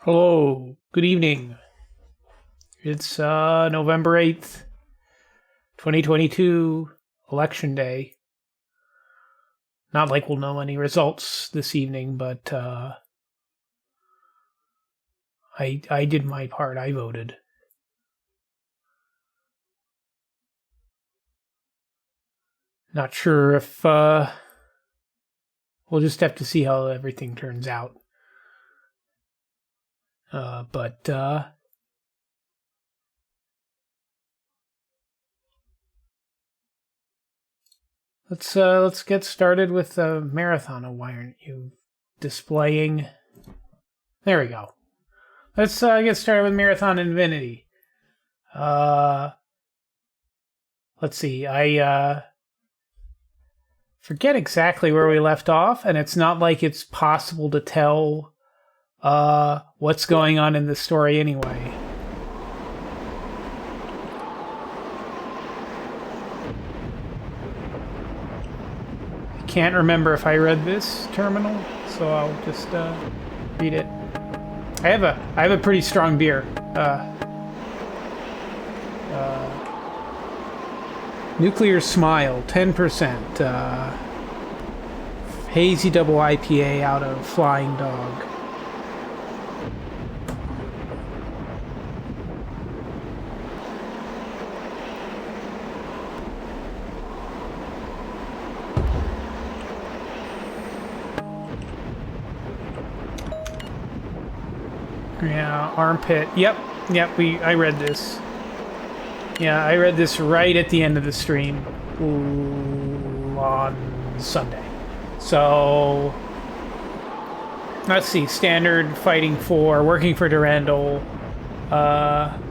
Hello, good evening. It's November 8th, 2022, Election Day. Not like we'll know any results this evening, but I did my part. I voted. Not sure if we'll just have to see how everything turns out. But let's get started with the marathon. Why aren't you displaying? There we go. Let's get started with Marathon Infinity. Let's see. I forget exactly where we left off, and it's not like it's possible to tell what's going on in the story anyway. I can't remember if I read this terminal, so I'll just read it. I have a pretty strong beer. Nuclear Smile, 10%. Hazy Double IPA out of Flying Dog. Yeah, Armpit. Yep. I read this. Yeah, I read this right at the end of the stream on Sunday. So, let's see. Standard fighting for, working for Durandal. Trying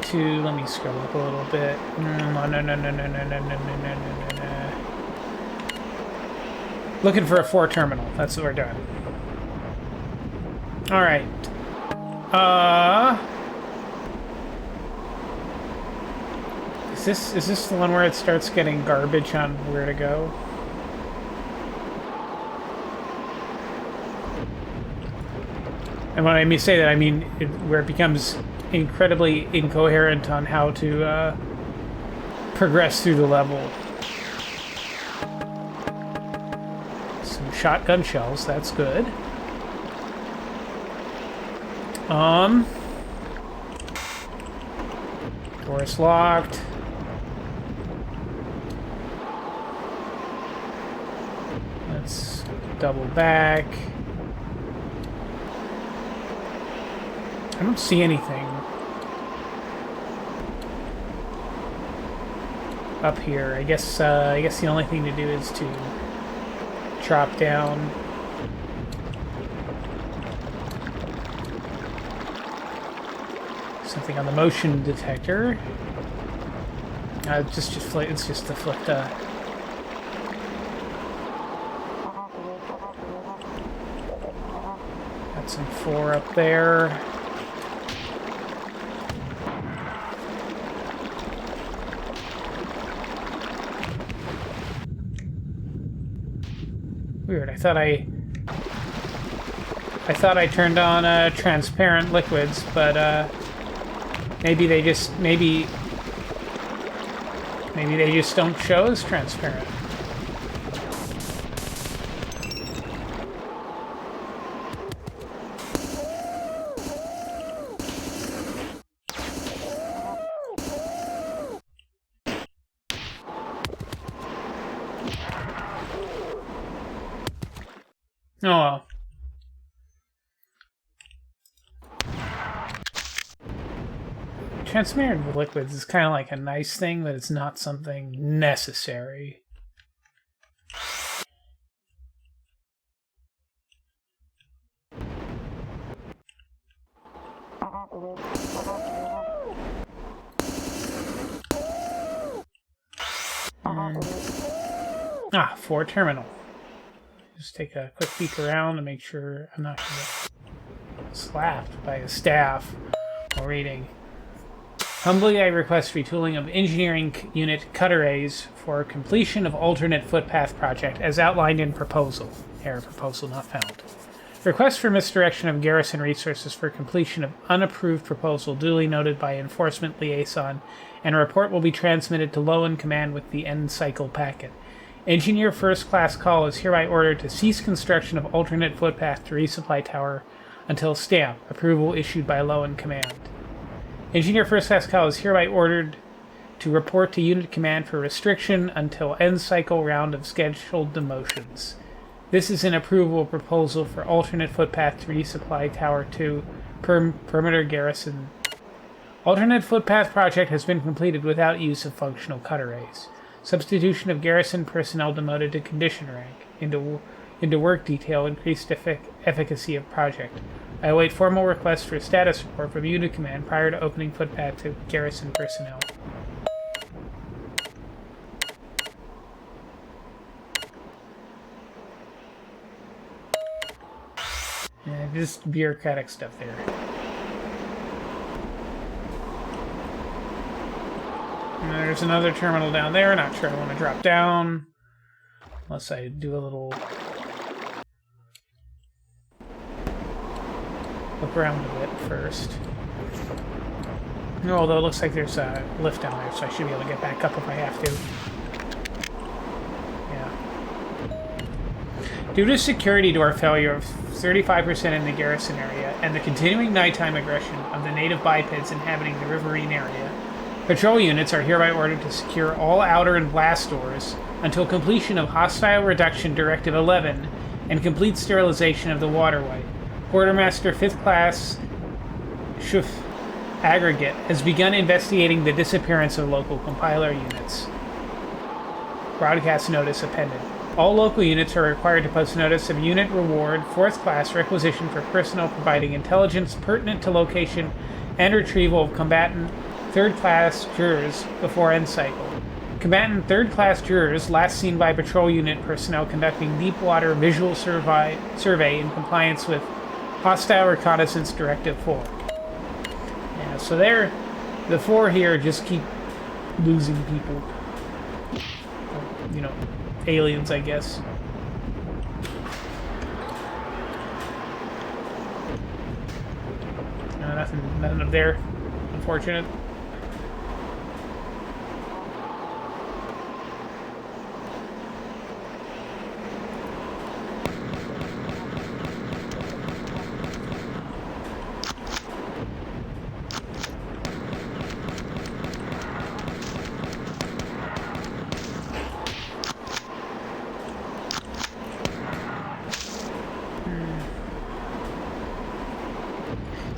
to, let me scroll up a little bit. No. Looking for a 4 terminal. That's what we're doing. Alright. Is this the one where it starts getting garbage on where to go? And when I say that, I mean where it becomes incredibly incoherent on how to progress through the level. Some shotgun shells, that's good. Door is locked. Let's double back. I don't see anything up here. I guess the only thing to do is to drop down. Something on the motion detector. It's just to flip the. Got some 4 up there. Weird. I thought I turned on transparent liquids, but maybe they just don't show as transparent. Oh well. Transparent liquids is kind of like a nice thing, but it's not something necessary. Ah, 4 terminal. Just take a quick peek around to make sure I'm not going to get slapped by a staff while reading. Humbly I request retooling of engineering unit cut arrays for completion of alternate footpath project as outlined in proposal. Error, proposal not found. Request for misdirection of garrison resources for completion of unapproved proposal duly noted by enforcement liaison, and a report will be transmitted to Lowen Command with the end cycle packet. Engineer First Class Call is hereby ordered to cease construction of alternate footpath to resupply tower until stamp. Approval issued by Lowen Command. Engineer First Class Call is hereby ordered to report to Unit Command for restriction until end cycle round of scheduled demotions. This is an approval proposal for alternate footpath to resupply Tower 2 perimeter garrison. Alternate footpath project has been completed without use of functional cut arrays. Substitution of garrison personnel demoted to condition rank. Into work detail, increased efficacy of project. I await formal requests for status report from Unit Command prior to opening footpath to garrison personnel. Yeah, just bureaucratic stuff there. And there's another terminal down there. Not sure I want to drop down. Unless I do a little look around a bit first. Although it looks like there's a lift down there, so I should be able to get back up if I have to. Yeah. Due to security door failure of 35% in the garrison area and the continuing nighttime aggression of the native bipeds inhabiting the riverine area, patrol units are hereby ordered to secure all outer and blast doors until completion of Hostile Reduction Directive 11 and complete sterilization of the waterway. Quartermaster 5th Class Schuff Aggregate has begun investigating the disappearance of local compiler units. Broadcast notice appended. All local units are required to post notice of unit reward 4th class requisition for personnel providing intelligence pertinent to location and retrieval of combatant 3rd class jurors before end cycle. Combatant 3rd class jurors last seen by patrol unit personnel conducting deep water visual survey in compliance with Hostile Reconnaissance Directive 4. Yeah, so the 4 here just keep losing people. You know, aliens, I guess. No, nothing up there. Unfortunate.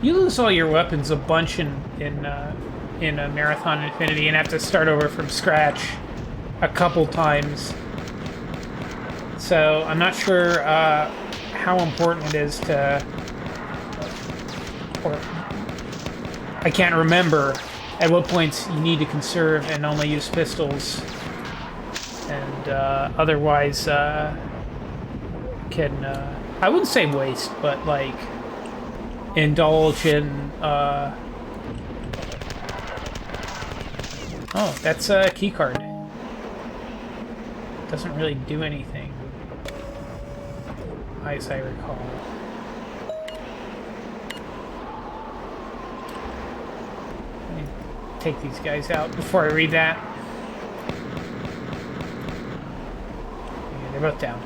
You lose all your weapons a bunch in Marathon Infinity and have to start over from scratch a couple times. So I'm not sure how important it is to, or I can't remember at what points you need to conserve and only use pistols, and otherwise can I wouldn't say waste, but like indulge in oh, that's a key card. Doesn't really do anything, as I recall. Let me take these guys out before I read that. Yeah, they're both down.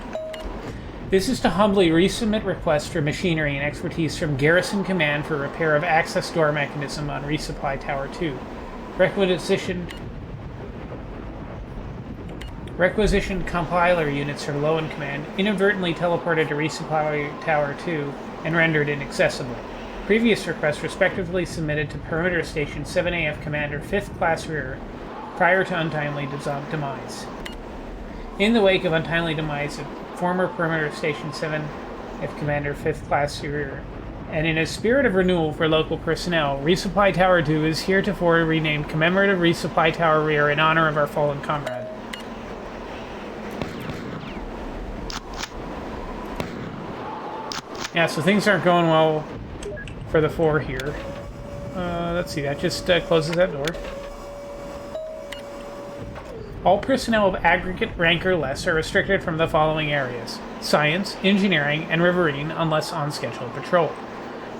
This is to humbly resubmit requests for machinery and expertise from Garrison Command for repair of access door mechanism on Resupply Tower 2. Requisitioned compiler units from Lowen Command inadvertently teleported to Resupply Tower 2 and rendered inaccessible. Previous requests respectively submitted to Perimeter Station 7AF Commander 5th Class Rear prior to untimely demise. In the wake of untimely demise of former Perimeter Station 7AF Commander 5th Class Rear, and in a spirit of renewal for local personnel, Resupply Tower 2 is heretofore renamed Commemorative Resupply Tower Rear in honor of our fallen comrade. Yeah, so things aren't going well for the 4 here. Let's see, that just closes that door. All personnel of aggregate rank or less are restricted from the following areas: science, engineering, and riverine unless on scheduled patrol.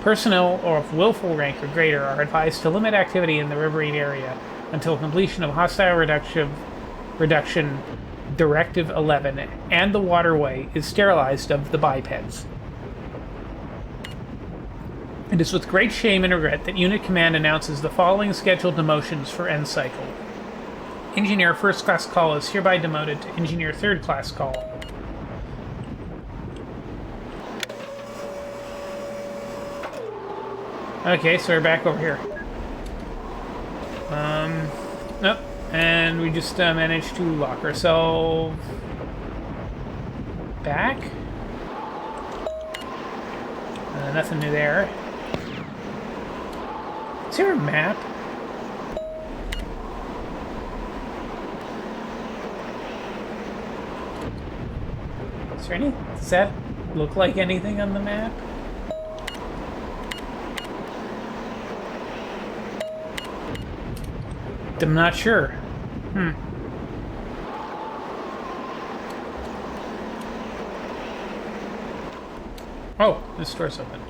Personnel of willful rank or greater are advised to limit activity in the riverine area until completion of hostile reduction Directive 11 and the waterway is sterilized of the bipeds. It is with great shame and regret that Unit Command announces the following scheduled demotions for end cycle. Engineer First Class Call is hereby demoted to Engineer Third Class Call. Okay, so we're back over here. Nope. And we just managed to lock ourselves back. Nothing new there. Is there a map? Is there any? Does that look like anything on the map? I'm not sure. Oh, this door's open.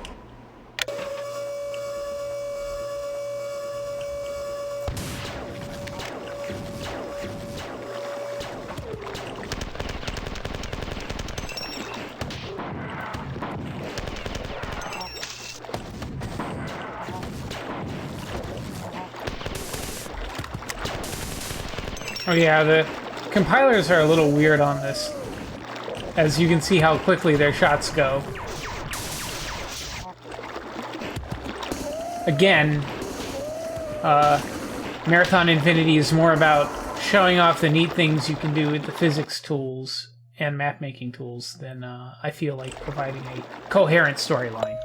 Oh yeah, the compilers are a little weird on this, as you can see how quickly their shots go. Again, Marathon Infinity is more about showing off the neat things you can do with the physics tools and map-making tools than I feel like providing a coherent storyline.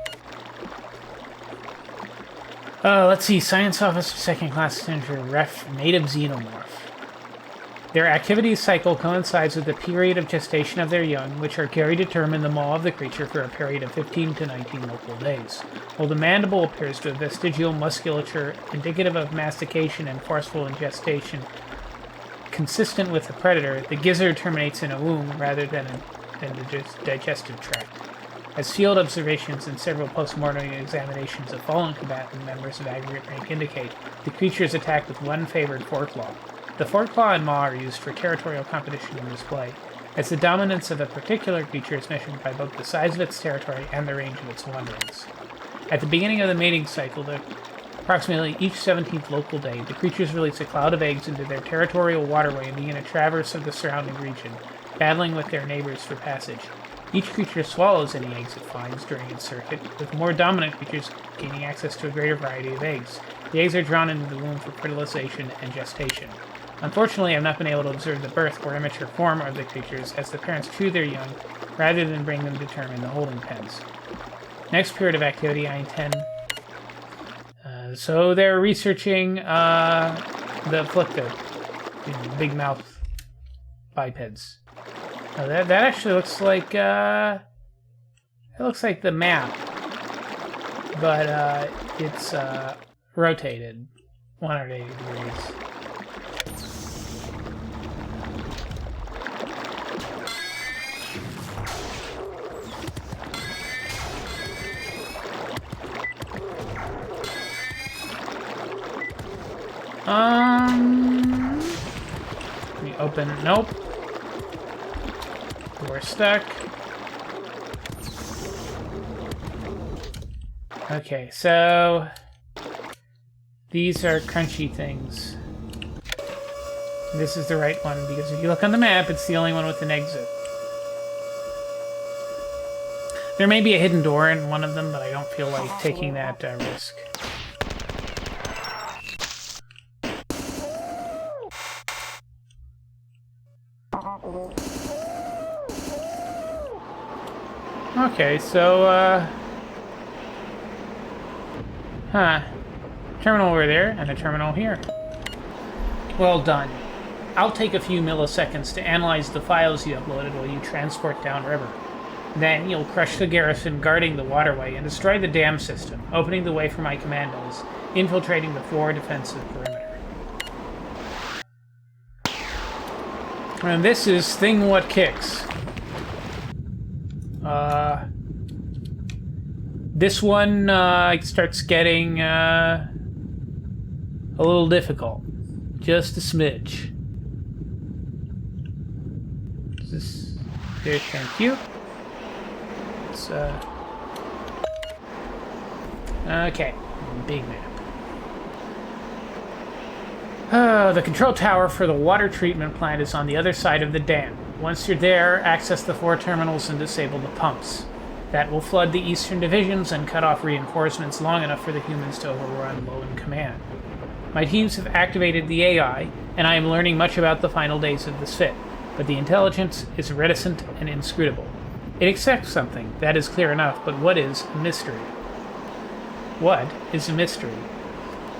Let's see, Science Officer, Second Class Senator, Ref, Native Xenomorph. Their activity cycle coincides with the period of gestation of their young, which are carried to term in the maw of the creature for a period of 15 to 19 local days. While the mandible appears to have vestigial musculature indicative of mastication and forceful ingestion, consistent with the predator, the gizzard terminates in a womb rather than the digestive tract. As field observations and several post-mortem examinations of fallen combatant members of aggregate rank indicate, the creature is attacked with one favored foreclaw. The foreclaw and maw are used for territorial competition and display, as the dominance of a particular creature is measured by both the size of its territory and the range of its wanderings. At the beginning of the mating cycle, approximately each 17th local day, the creatures release a cloud of eggs into their territorial waterway and begin a traverse of the surrounding region, battling with their neighbors for passage. Each creature swallows any eggs it finds during its circuit, with more dominant creatures gaining access to a greater variety of eggs. The eggs are drawn into the womb for fertilization and gestation. Unfortunately, I've not been able to observe the birth or immature form of the creatures, as the parents chew their young rather than bring them to term in the holding pens. Next period of activity, I intend... so they're researching the Afflicta, the big mouth bipeds. That actually looks like it looks like the map, but it's rotated 180 degrees. Let me open. Nope. We're stuck. Okay, so these are crunchy things. This is the right one because if you look on the map, it's the only one with an exit. There may be a hidden door in one of them, but I don't feel like taking that risk. Okay, so, terminal over there, and a terminal here. Well done. I'll take a few milliseconds to analyze the files you uploaded while you transport downriver. Then you'll crush the garrison guarding the waterway and destroy the dam system, opening the way for my commandos, infiltrating the forward defensive perimeter. And this is Thing What Kicks. This one starts getting a little difficult. Just a smidge. There, thank you. It's, okay, big map. The control tower for the water treatment plant is on the other side of the dam. Once you're there, access the 4 terminals and disable the pumps. That will flood the eastern divisions and cut off reinforcements long enough for the humans to overrun Lowen Command. My teams have activated the AI, and I am learning much about the final days of this fit, but the intelligence is reticent and inscrutable. It accepts something, that is clear enough, but what is a mystery? What is a mystery?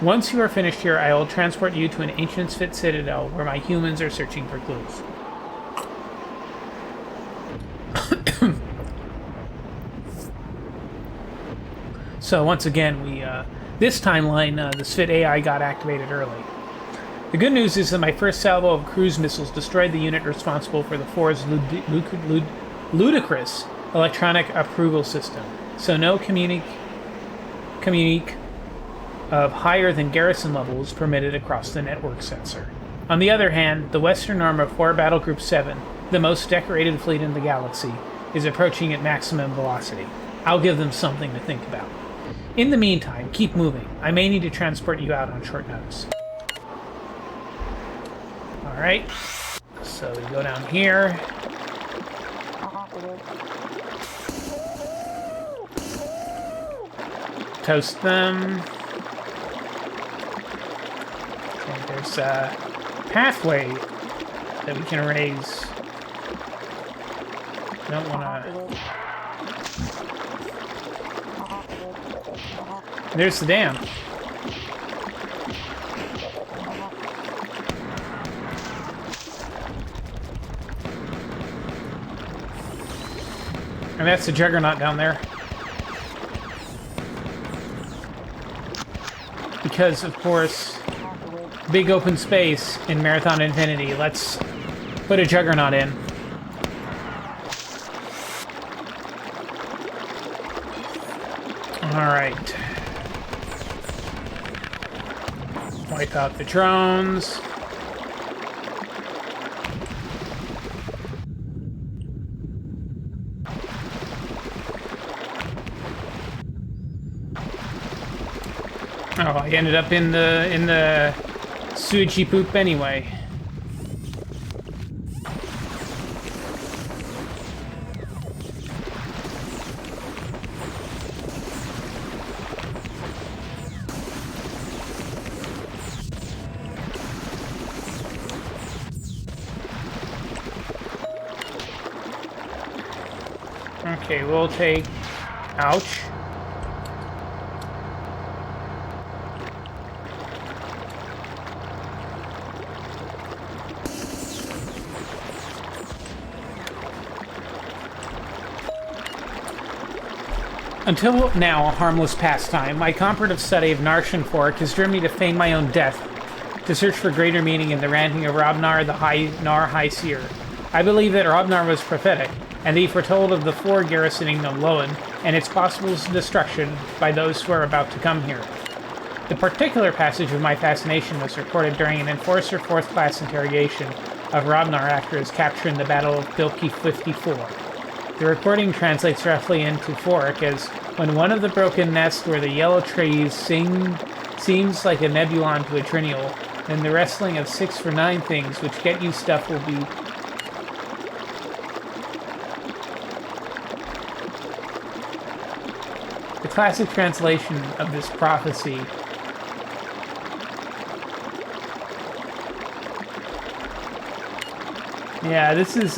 Once you are finished here, I will transport you to an ancient Sphit citadel where my humans are searching for clues. So once again, this timeline, the Sphit AI got activated early. The good news is that my first salvo of cruise missiles destroyed the unit responsible for the 4's ludicrous electronic approval system, so no communique of higher than garrison level is permitted across the network sensor. On the other hand, the Western Arm of 4 Battle Group 7, the most decorated fleet in the galaxy, is approaching at maximum velocity. I'll give them something to think about. In the meantime, keep moving. I may need to transport you out on short notice. Alright, so we go down here. Toast them. Okay, there's a pathway that we can raise. Don't want to... There's the dam. And that's the Juggernaut down there. Because, of course, big open space in Marathon Infinity. Let's put a Juggernaut in. Alright. Wipe out the drones. Oh, I ended up in the sewagey poop anyway. Okay, we'll take... Ouch. Until now, a harmless pastime, my comparative study of Narshan Fork has driven me to feign my own death, to search for greater meaning in the ranting of Robnar the High Seer. I believe that Robnar was prophetic, and he foretold of the 4 garrisoning of Lowen, and its possible destruction by those who are about to come here. The particular passage of my fascination was recorded during an Enforcer 4th class interrogation of Robnar after his capture in the Battle of Bilki 54. The recording translates roughly into Fork as, when one of the broken nests where the yellow trees seems like a nebulon to a trinial, then the wrestling of 6 for 9 things which get you stuff will be... The classic translation of this prophecy yeah, this is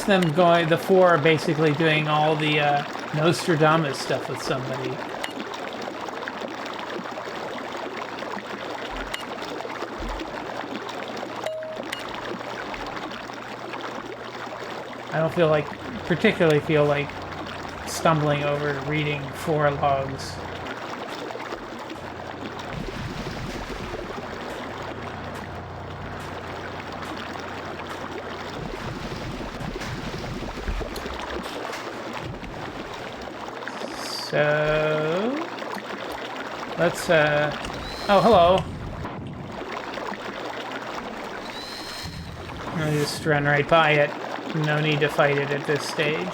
them going, the 4 basically doing all the Nostradamus stuff with somebody. I don't particularly feel like stumbling over reading 4 logs. So let's oh, hello. I'll just run right by it. No need to fight it at this stage.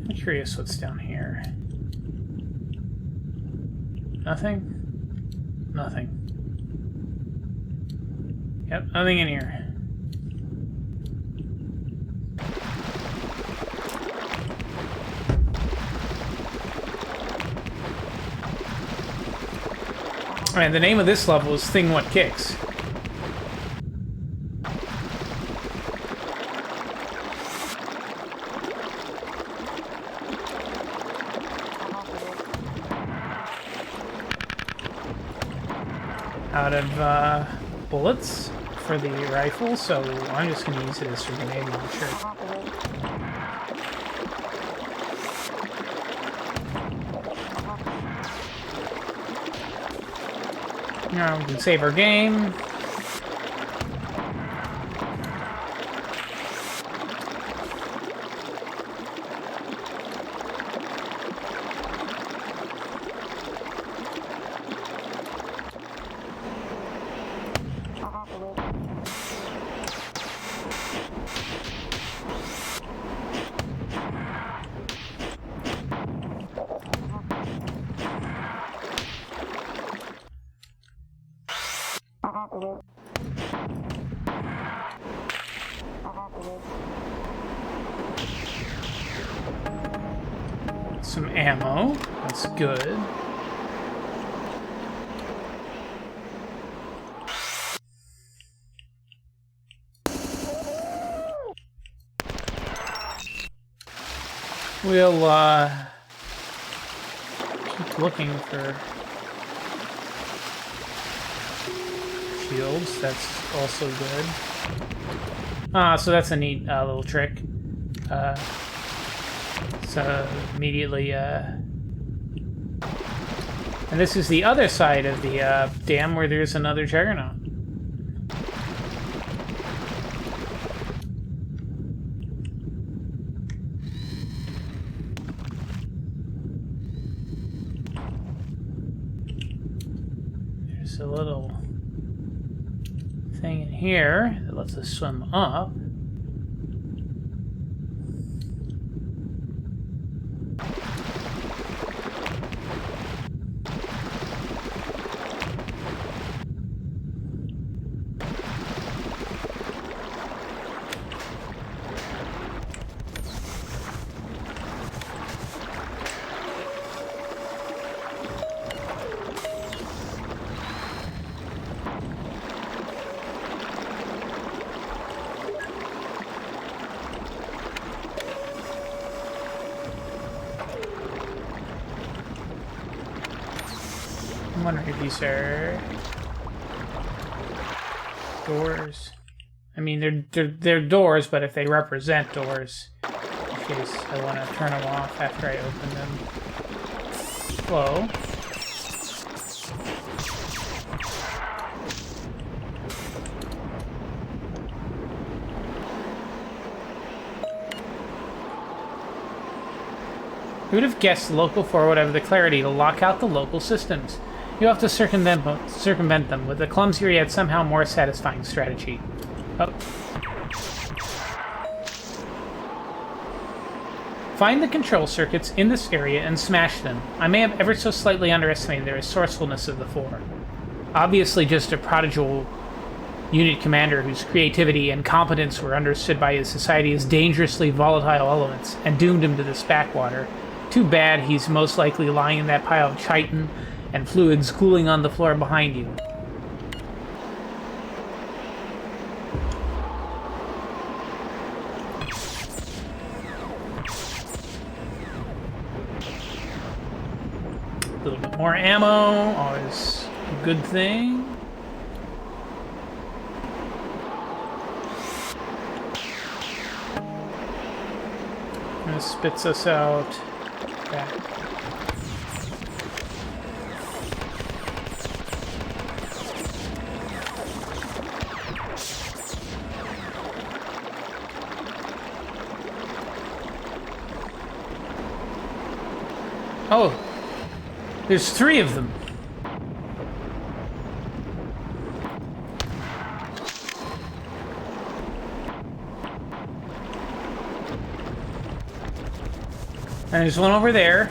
I'm curious what's down here. Nothing? Nothing. Yep, nothing in here. Alright, the name of this level is Thing What Kicks. Out of bullets for the rifle, so I'm just going to use it as a grenade launcher. Now we can save our game. Some ammo. That's good. We'll keep looking for shields. That's also good. Ah, so that's a neat little trick. So immediately, and this is the other side of the dam where there's another Juggernaut. There's a little thing in here that lets us swim up. I'm wondering if these are doors. I mean, they're doors, but if they represent doors, in case I want to turn them off after I open them. Whoa. Who would have guessed local 4 would have the clarity to lock out the local systems? You have to circumvent them with a clumsier yet somehow more satisfying strategy. Oh. Find the control circuits in this area and smash them. I may have ever so slightly underestimated the resourcefulness of the 4. Obviously just a prodigal unit commander whose creativity and competence were understood by his society as dangerously volatile elements and doomed him to this backwater. Too bad he's most likely lying in that pile of chitin and fluids cooling on the floor behind you. A little bit more ammo, always a good thing. And it spits us out back. Oh, there's 3 of them. And there's one over there.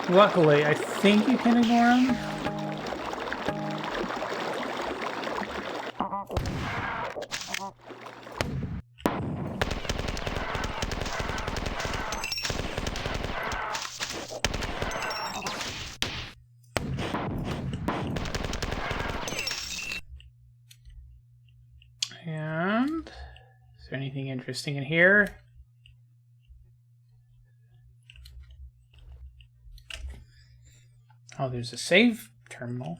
Luckily, I think you can ignore him. And is there anything interesting in here? Oh, there's a save terminal.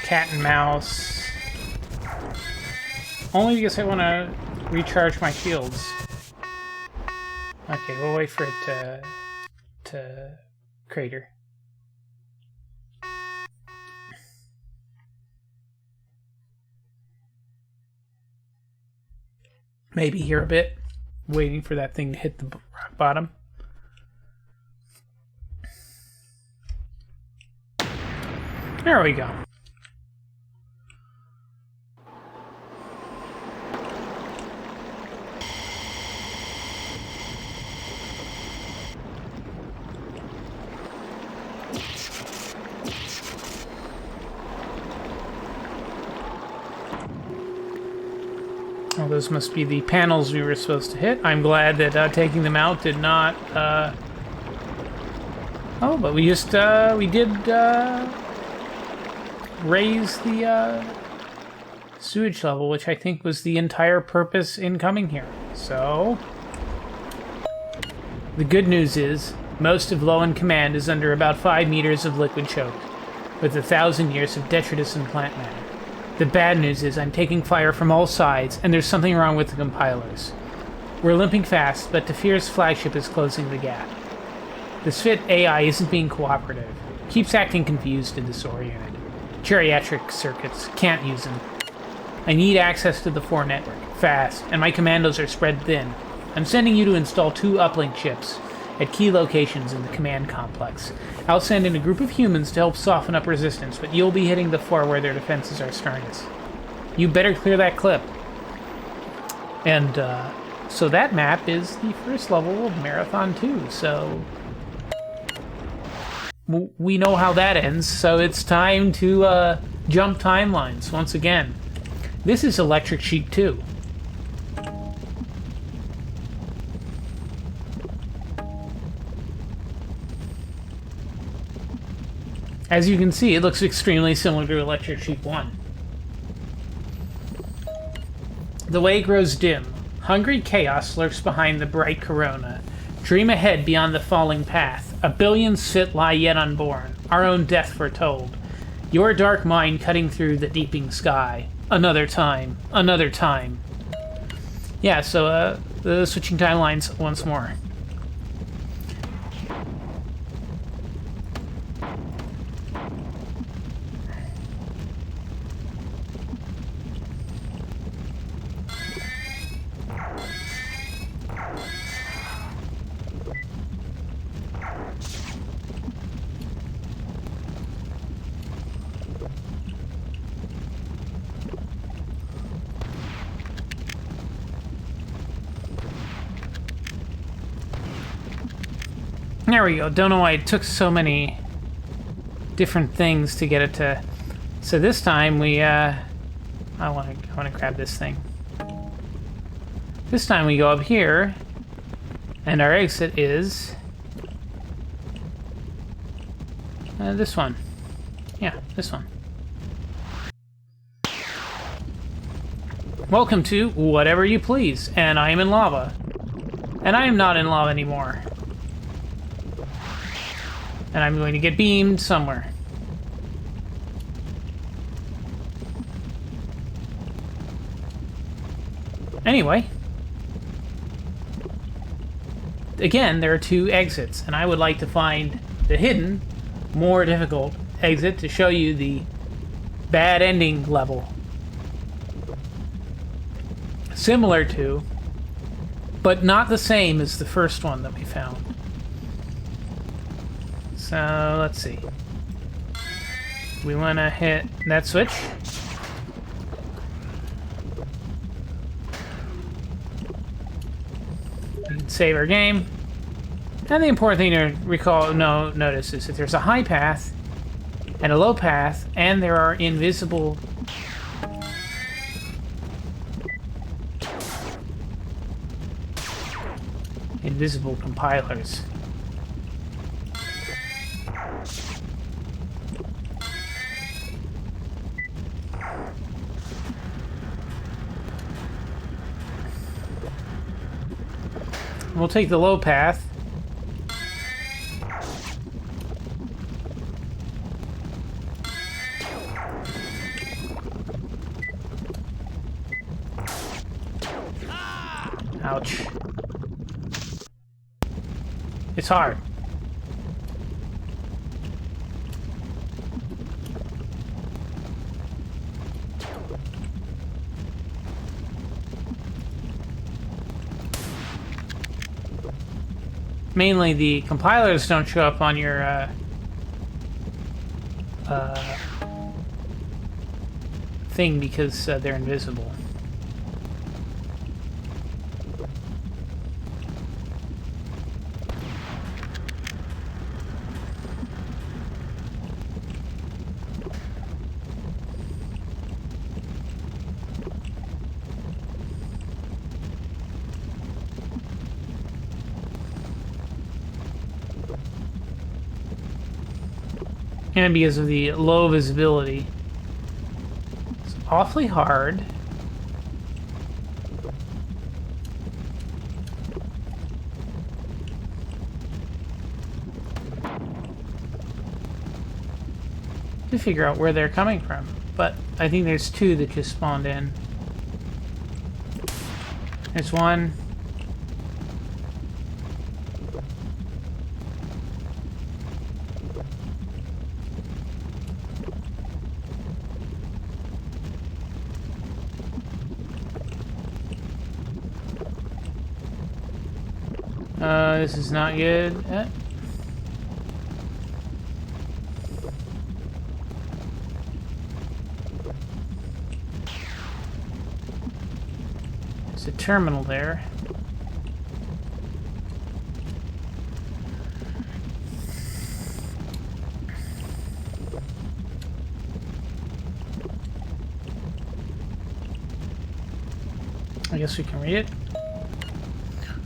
Cat and mouse. Only because I want to recharge my shields. Okay, we'll wait for it to crater. Maybe here a bit, waiting for that thing to hit the rock bottom. There we go. Oh, those must be the panels we were supposed to hit. I'm glad that taking them out did not... Oh, but we just, we did, raise the, sewage level, which I think was the entire purpose in coming here. So... The good news is, most of Lowen Command is under about 5 meters of liquid choke, with 1,000 years of detritus and plant matter. The bad news is I'm taking fire from all sides, and there's something wrong with the compilers. We're limping fast, but Tafir's flagship is closing the gap. The Sphit AI isn't being cooperative. Keeps acting confused and disoriented. Geriatric circuits. Can't use them. I need access to the 4 network. Fast. And my commandos are spread thin. I'm sending you to install 2 uplink chips at key locations in the command complex. I'll send in a group of humans to help soften up resistance, but you'll be hitting the 4 where their defenses are strongest. You better clear that clip. And, so that map is the first level of Marathon 2, so... We know how that ends, so it's time to, jump timelines once again. This is Electric Sheep 2. As you can see, it looks extremely similar to Electric Sheep 1. The way grows dim. Hungry chaos lurks behind the bright corona. Dream ahead beyond the falling path. A billion Sphit lie yet unborn, our own death foretold. Your dark mind cutting through the deeping sky. Another time, another time. Yeah, so, switching timelines once more. There we go. Don't know why it took so many different things to get it to... So this time we, I want to grab this thing. This time we go up here, and our exit is... this one. Yeah, this one. Welcome to Whatever You Please, and I am in lava. And I am not in lava anymore. And I'm going to get beamed somewhere. Anyway. Again, there are 2 exits, and I would like to find the hidden, more difficult exit to show you the bad ending level. Similar to, but not the same as the first one that we found. So, let's see. We want to hit that switch. We can save our game. And the important thing to notice is that there's a high path and a low path, and there are invisible compilers. We'll take the low path. Ouch. It's hard. Mainly the compilers don't show up on your thing because they're invisible. And because of the low visibility, it's awfully hard. To figure out where they're coming from. But I think there's 2 that just spawned in. There's one. This is not good. There's a terminal there. I guess we can read it.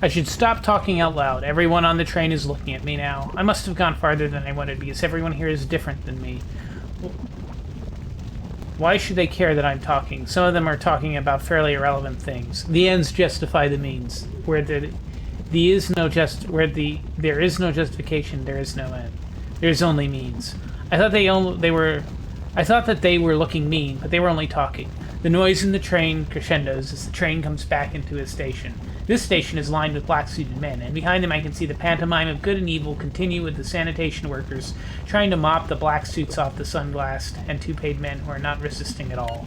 I should stop talking out loud. Everyone on the train is looking at me now. I must have gone farther than I wanted because everyone here is different than me. Why should they care that I'm talking? Some of them are talking about fairly irrelevant things. The ends justify the means. Where there is no justification, there is no end. There's only means. I thought that they were looking mean, but they were only talking. The noise in the train crescendos as the train comes back into a station. This station is lined with black-suited men, and behind them I can see the pantomime of good and evil continue with the sanitation workers trying to mop the black suits off the sun-glassed and two-paid men who are not resisting at all.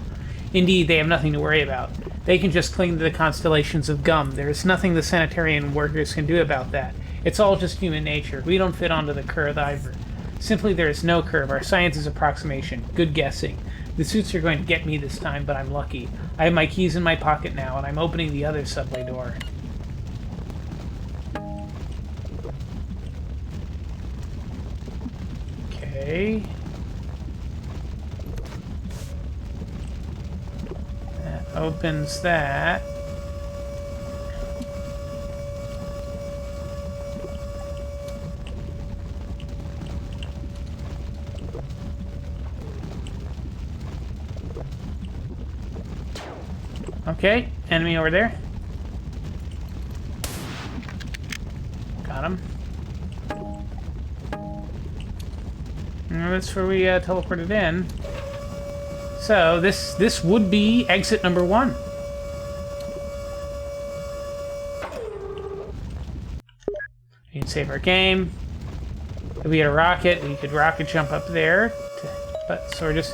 Indeed, they have nothing to worry about. They can just cling to the constellations of gum. There is nothing the sanitarian workers can do about that. It's all just human nature. We don't fit onto the curve either. Simply, there is no curve. Our science is approximation. Good guessing. The suits are going to get me this time, but I'm lucky. I have my keys in my pocket now, and I'm opening the other subway door. Okay. That opens that. Okay, enemy over there. Got him. And that's where we teleported in. So this would be exit number 1. We can save our game. If we had a rocket, we could rocket jump up there. So we're just...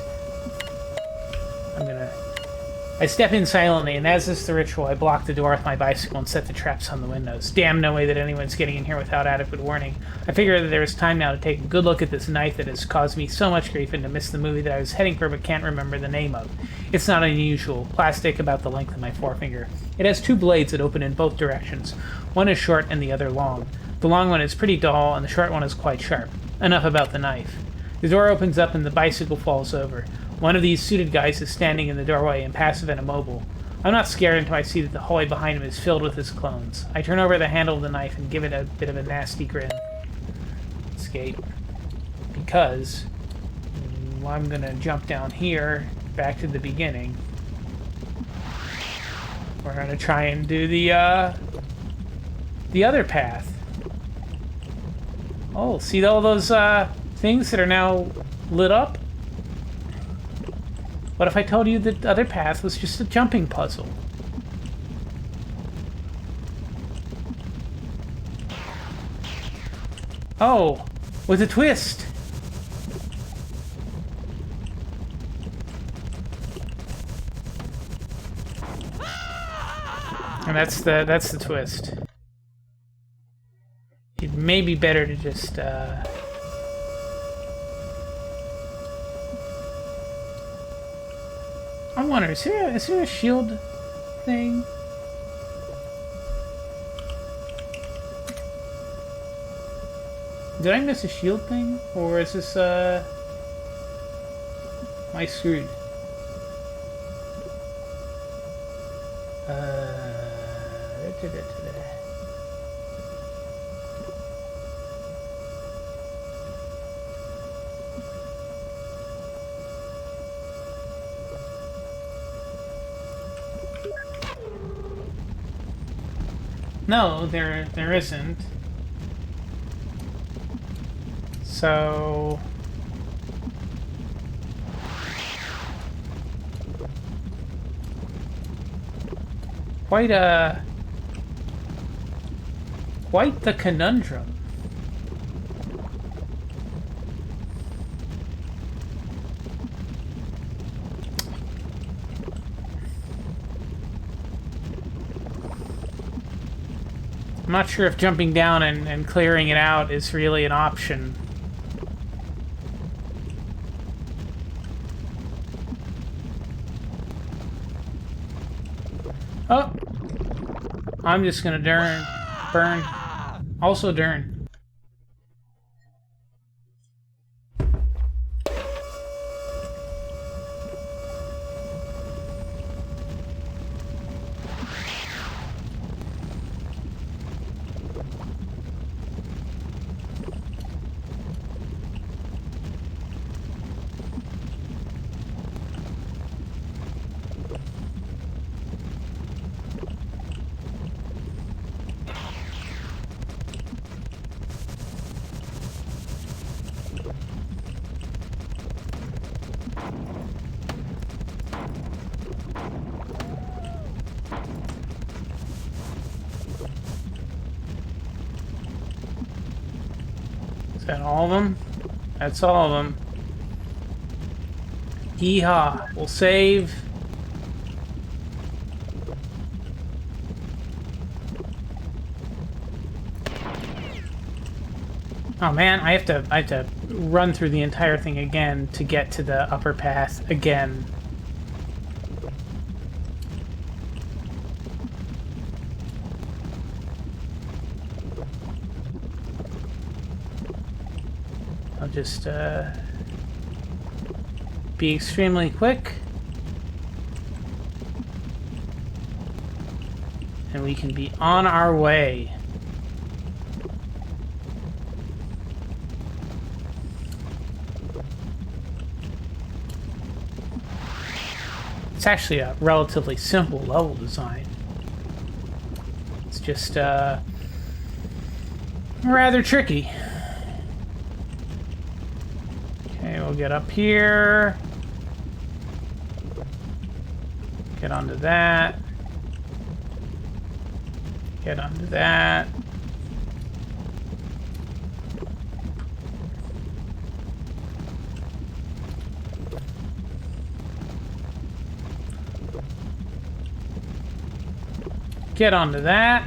I step in silently, and as is the ritual, I block the door with my bicycle and set the traps on the windows. Damn, no way that anyone's getting in here without adequate warning. I figure that there is time now to take a good look at this knife that has caused me so much grief and to miss the movie that I was heading for but can't remember the name of. It's not unusual. Plastic about the length of my forefinger. It has 2 blades that open in both directions. One is short and the other long. The long one is pretty dull, and the short one is quite sharp. Enough about the knife. The door opens up and the bicycle falls over. One of these suited guys is standing in the doorway, impassive and immobile. I'm not scared until I see that the hallway behind him is filled with his clones. I turn over the handle of the knife and give it a bit of a nasty grin. Escape. Because I'm gonna jump down here, back to the beginning. We're gonna try and do the other path. Oh, see all those things that are now lit up? What if I told you that the other path was just a jumping puzzle? Oh, with a twist. And that's the twist. It may be better to just I wonder, is there a shield thing? Did I miss a shield thing? Or is this, am I screwed? No, there isn't. So quite the conundrum. I'm not sure if jumping down and clearing it out is really an option. Oh! I'm just gonna burn. Also burn. Is that all of them? That's all of them. Yeehaw. We'll save. Oh man, I have to run through the entire thing again to get to the upper path again. I'll just be extremely quick. And we can be on our way. It's actually a relatively simple level design. It's just rather tricky. Okay, we'll get up here. Get onto that. Get onto that. Get onto that.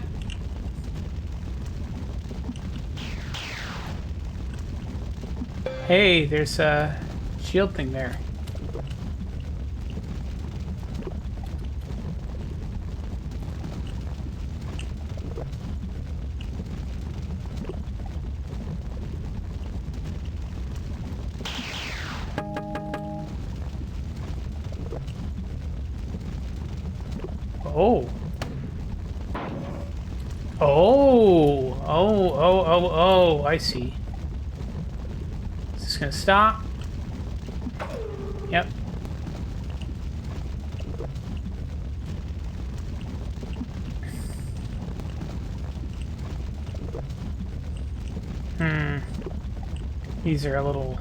Hey, there's a shield thing there. Oh. Oh, I see. Is this gonna stop? Yep. These are a little...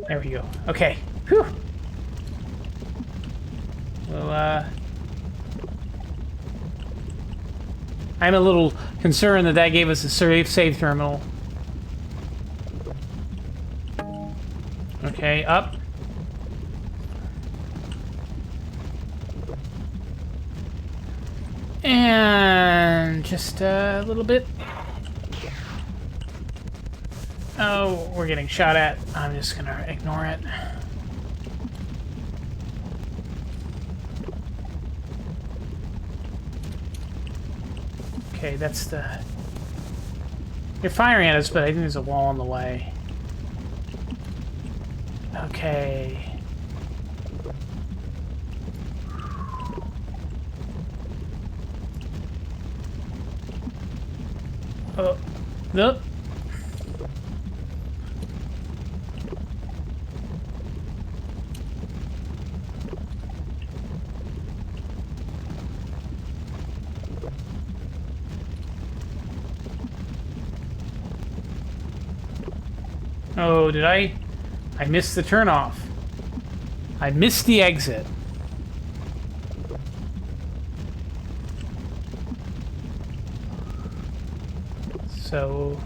There we go. Okay. Whew. Well, I'm a little concerned that that gave us a save terminal. Okay, up. And just a little bit. Oh, we're getting shot at. I'm just gonna ignore it. Okay, that's the... You're firing at us, but I think there's a wall in the way. Okay. Oh, nope. Oh, did I missed the turnoff. I missed the exit. So...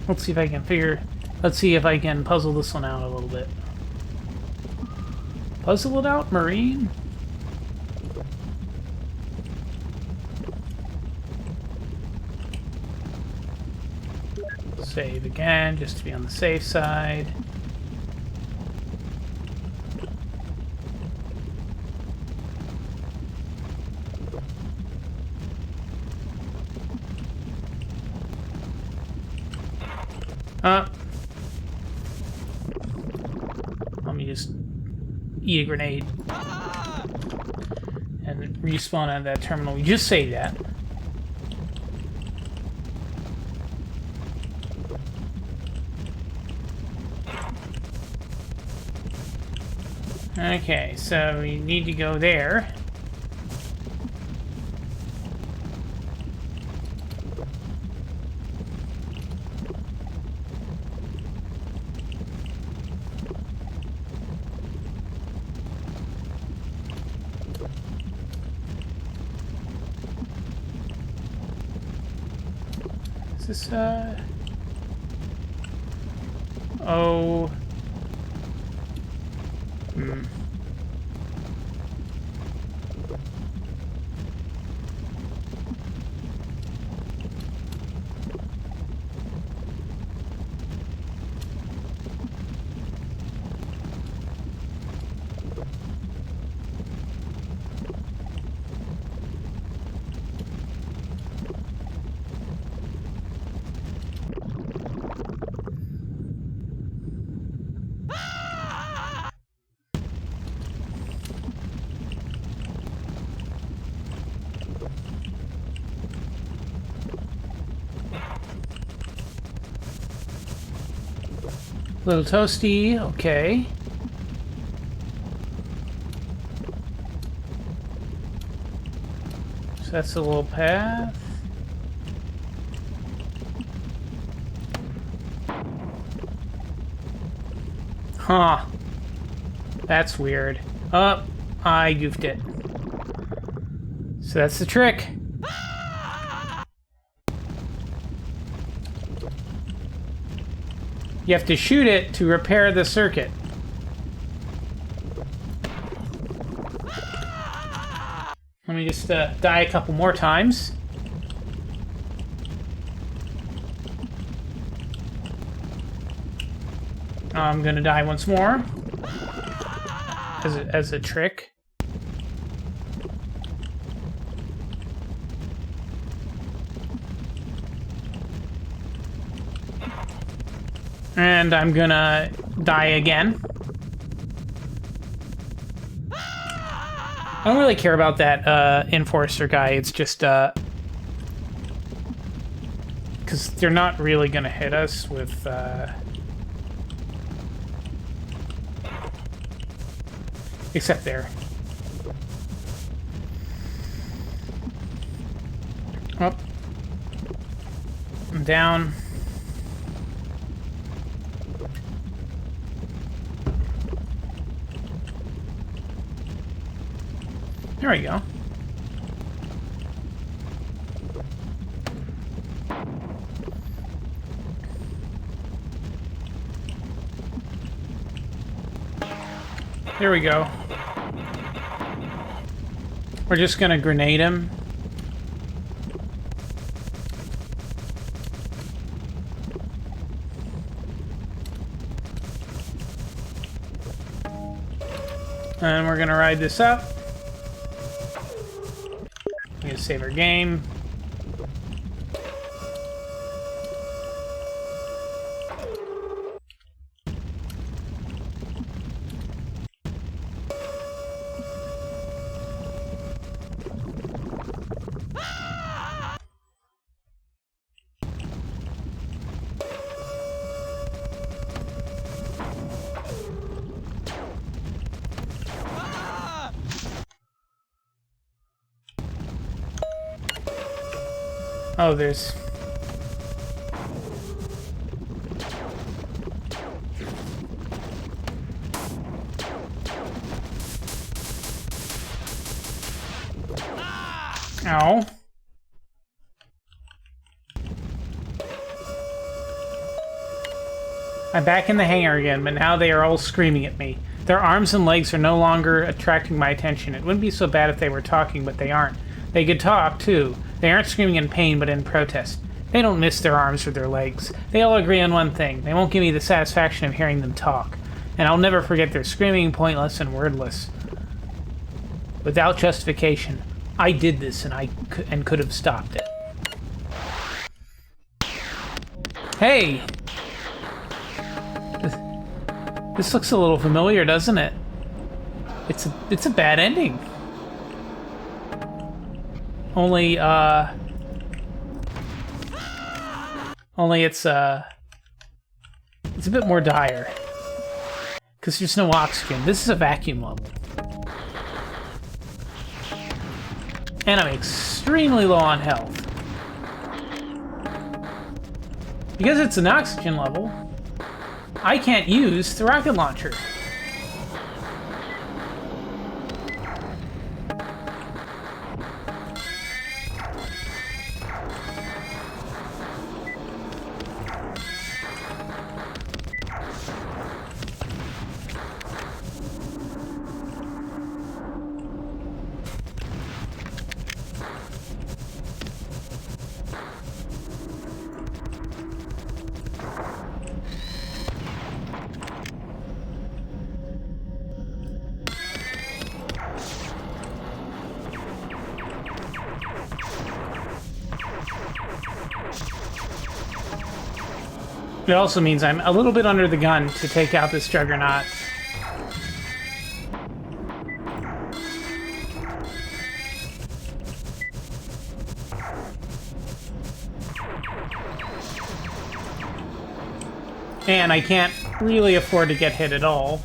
let's see if I can let's see if I can puzzle this one out a little bit. Puzzle it out, Marine? Save again, just to be on the safe side. Let me just eat a grenade and respawn at that terminal. We just saved that. Okay, so we need to go there. Is this, oh... Little toasty, okay. So that's a little path. Huh. That's weird. Oh, I goofed it. So that's the trick. You have to shoot it to repair the circuit. Let me just die a couple more times. I'm gonna die once more. As a trick. And I'm gonna die again. I don't really care about that Enforcer guy. It's just because they're not really gonna hit us with except there. Up. I'm down. There we go. There we go. We're just gonna grenade him. And we're gonna ride this up. We're gonna save our game. Oh, there's... Ow. I'm back in the hangar again, but now they are all screaming at me. Their arms and legs are no longer attracting my attention. It wouldn't be so bad if they were talking, but they aren't. They could talk, too. They aren't screaming in pain, but in protest. They don't miss their arms or their legs. They all agree on one thing. They won't give me the satisfaction of hearing them talk. And I'll never forget their screaming, pointless, and wordless. Without justification. I did this, and could have stopped it. Hey! This looks a little familiar, doesn't it? It's a bad ending. Only it's a bit more dire. Because there's no oxygen. This is a vacuum level. And I'm extremely low on health. Because it's an oxygen level, I can't use the rocket launcher. It also means I'm a little bit under the gun to take out this Juggernaut. And I can't really afford to get hit at all.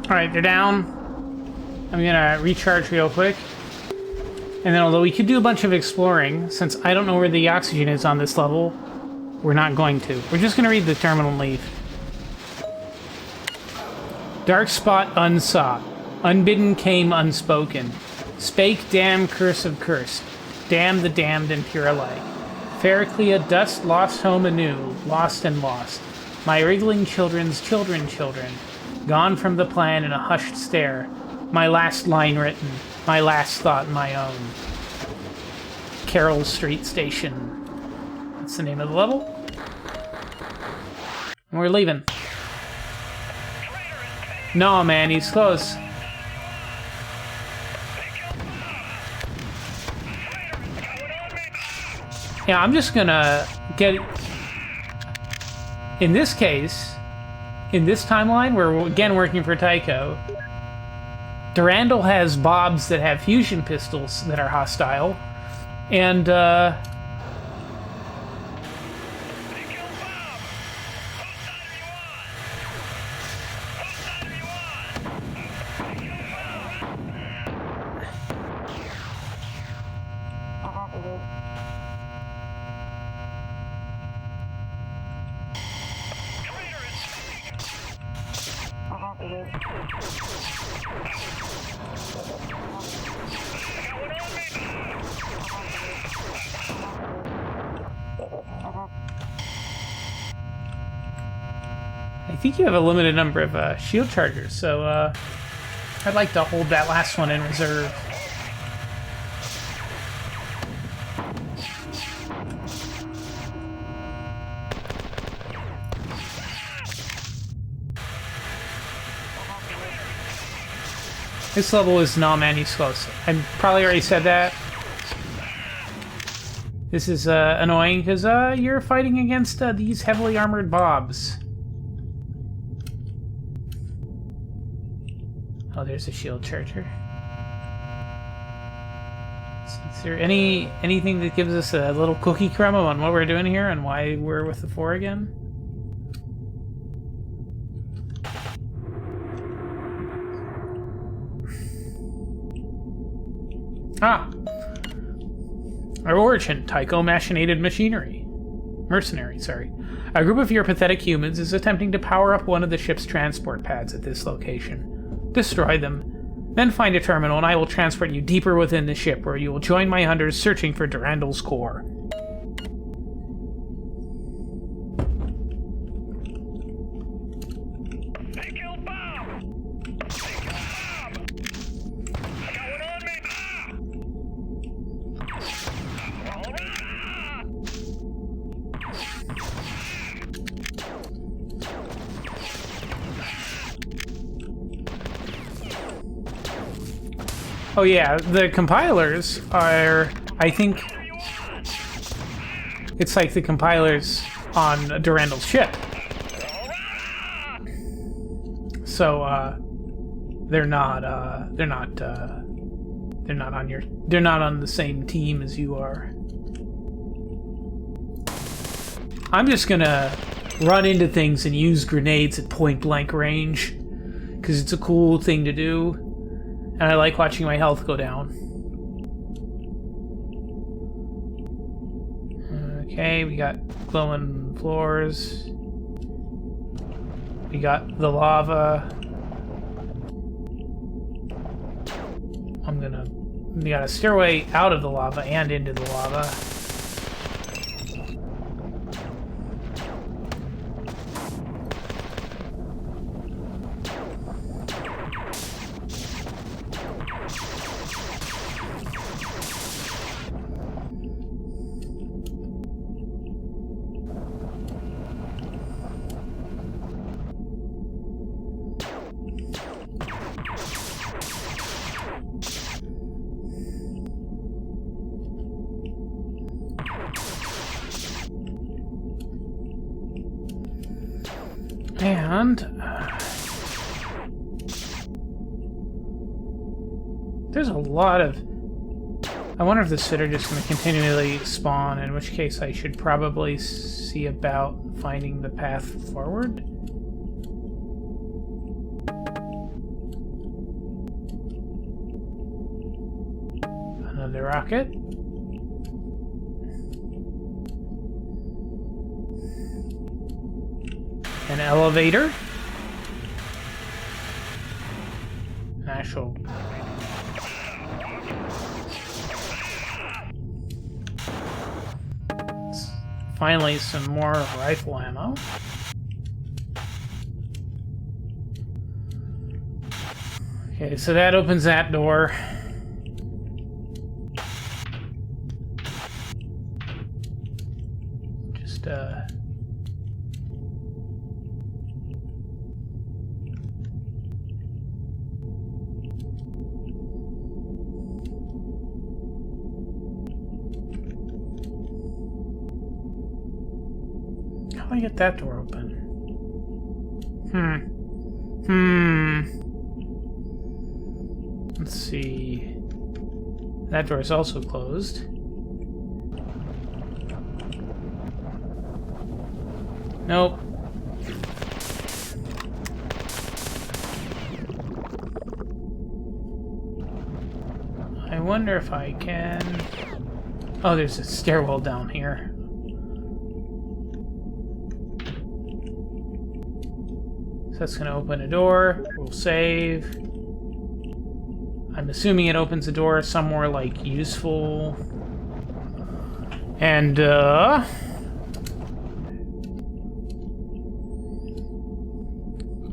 Alright, they're down. I'm gonna recharge real quick. And then, although we could do a bunch of exploring, since I don't know where the oxygen is on this level, we're not going to. We're just gonna read the terminal and leave. Dark spot unsought. Unbidden came unspoken. Spake damn curse of cursed. Damn the damned and pure alike. Fair dust lost home anew, lost and lost. My wriggling children's children. Gone from the plan in a hushed stare. My last line written. My last thought my own. Carroll Street Station. That's the name of the level. And we're leaving. No, man, he's close. Yeah, I'm just gonna get... In this case... In this timeline, we're again working for Tycho. Durandal has Bobs that have fusion pistols that are hostile. And, I think you have a limited number of shield chargers, so I'd like to hold that last one in reserve. This level is non-exclusive. I probably already said that. This is annoying because you're fighting against these heavily armored Bobs. Oh, there's a shield charger. Is there anything that gives us a little cookie crumb on what we're doing here and why we're with the 4 again? Ah! Our origin, Tycho Machinated Mercenary, sorry. A group of your pathetic humans is attempting to power up one of the ship's transport pads at this location. Destroy them. Then find a terminal and I will transport you deeper within the ship where you will join my hunters searching for Durandal's core. They killed Bob! They killed Bob! I got one on me! All right! Oh yeah, the compilers are, I think, it's like the compilers on Durandal's ship. So, they're not on the same team as you are. I'm just gonna run into things and use grenades at point blank range, because it's a cool thing to do. And I like watching my health go down. Okay, we got glowing floors. We got the lava. We got a stairway out of the lava and into the lava. And there's a lot of... I wonder if the Cid are just going to continually spawn, in which case I should probably see about finding the path forward. Another rocket. An elevator. An actual... Finally, some more rifle ammo. Okay, so that opens that door. Just, How do I get that door open? Let's see. That door is also closed. Nope. I wonder if I can... Oh, there's a stairwell down here. So that's going to open a door. We'll save. I'm assuming it opens a door somewhere, like, useful. And, I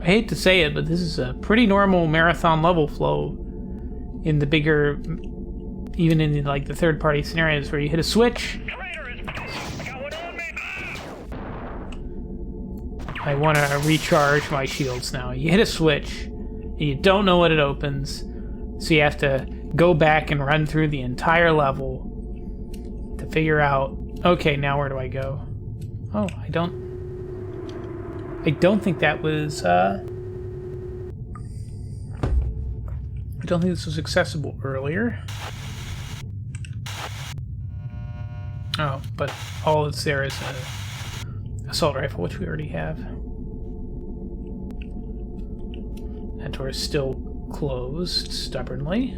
hate to say it, but this is a pretty normal marathon level flow in the bigger, even in, like, the third-party scenarios where you hit a switch. I want to recharge my shields now. You hit a switch, and you don't know what it opens, so you have to go back and run through the entire level to figure out, okay, now where do I go? Oh, I don't think that was, I don't think this was accessible earlier. Oh, but all that's there is a assault rifle, which we already have. That door is still closed, stubbornly.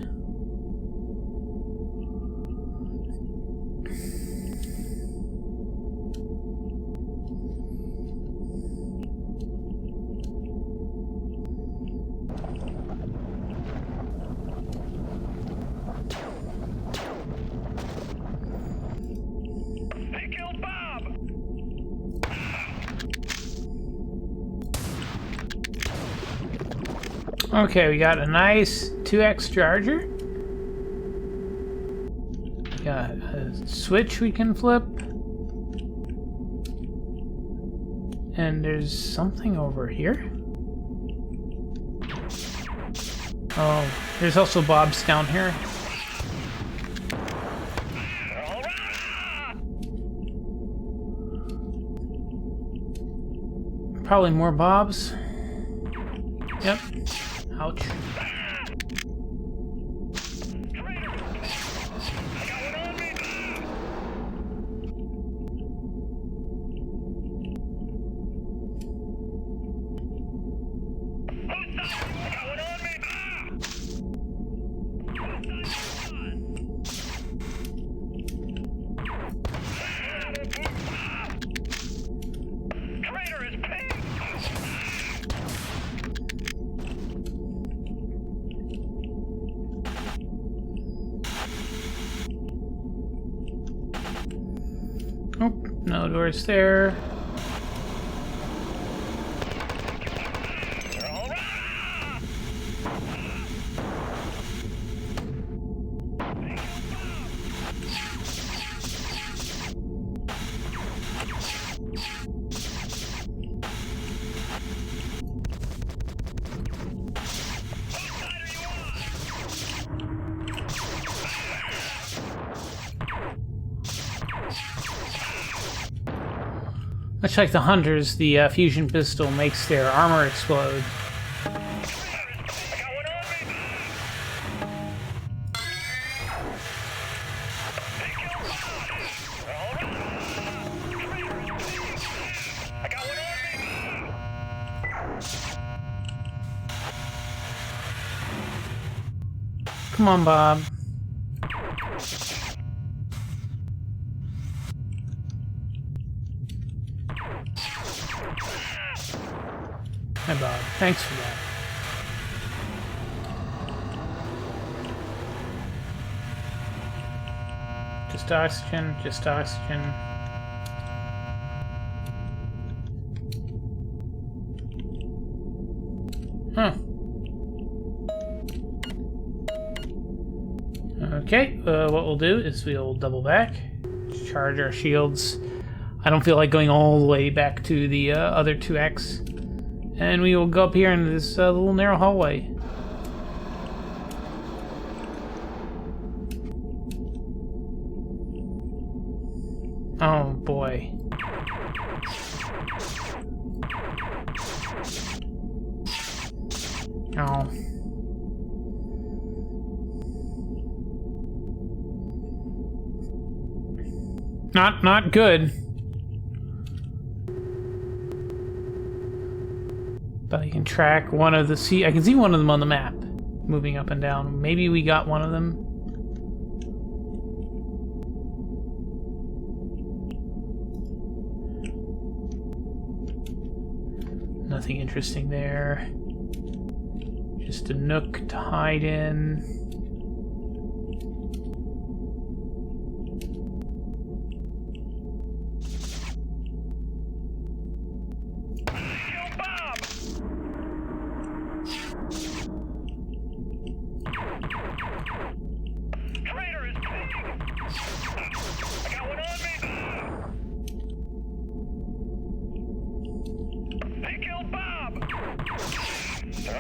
Okay, we got a nice 2x charger. Got a switch we can flip. And there's something over here. Oh, there's also Bobs down here. Probably more Bobs. Yep. Ouch. Oh, no doors there. Much like the hunters, the fusion pistol makes their armor explode. I got one on me. Take your all right. I got one on me. Come on, Bob. Hi, Bob. Thanks for that. Just oxygen, just oxygen. Huh. Okay, what we'll do is we'll double back, charge our shields. I don't feel like going all the way back to the other 2X. And we will go up here into this little narrow hallway. Oh boy. Oh. Not good. But I can track one of the I can see one of them on the map, moving up and down. Maybe we got one of them. Nothing interesting there. Just a nook to hide in.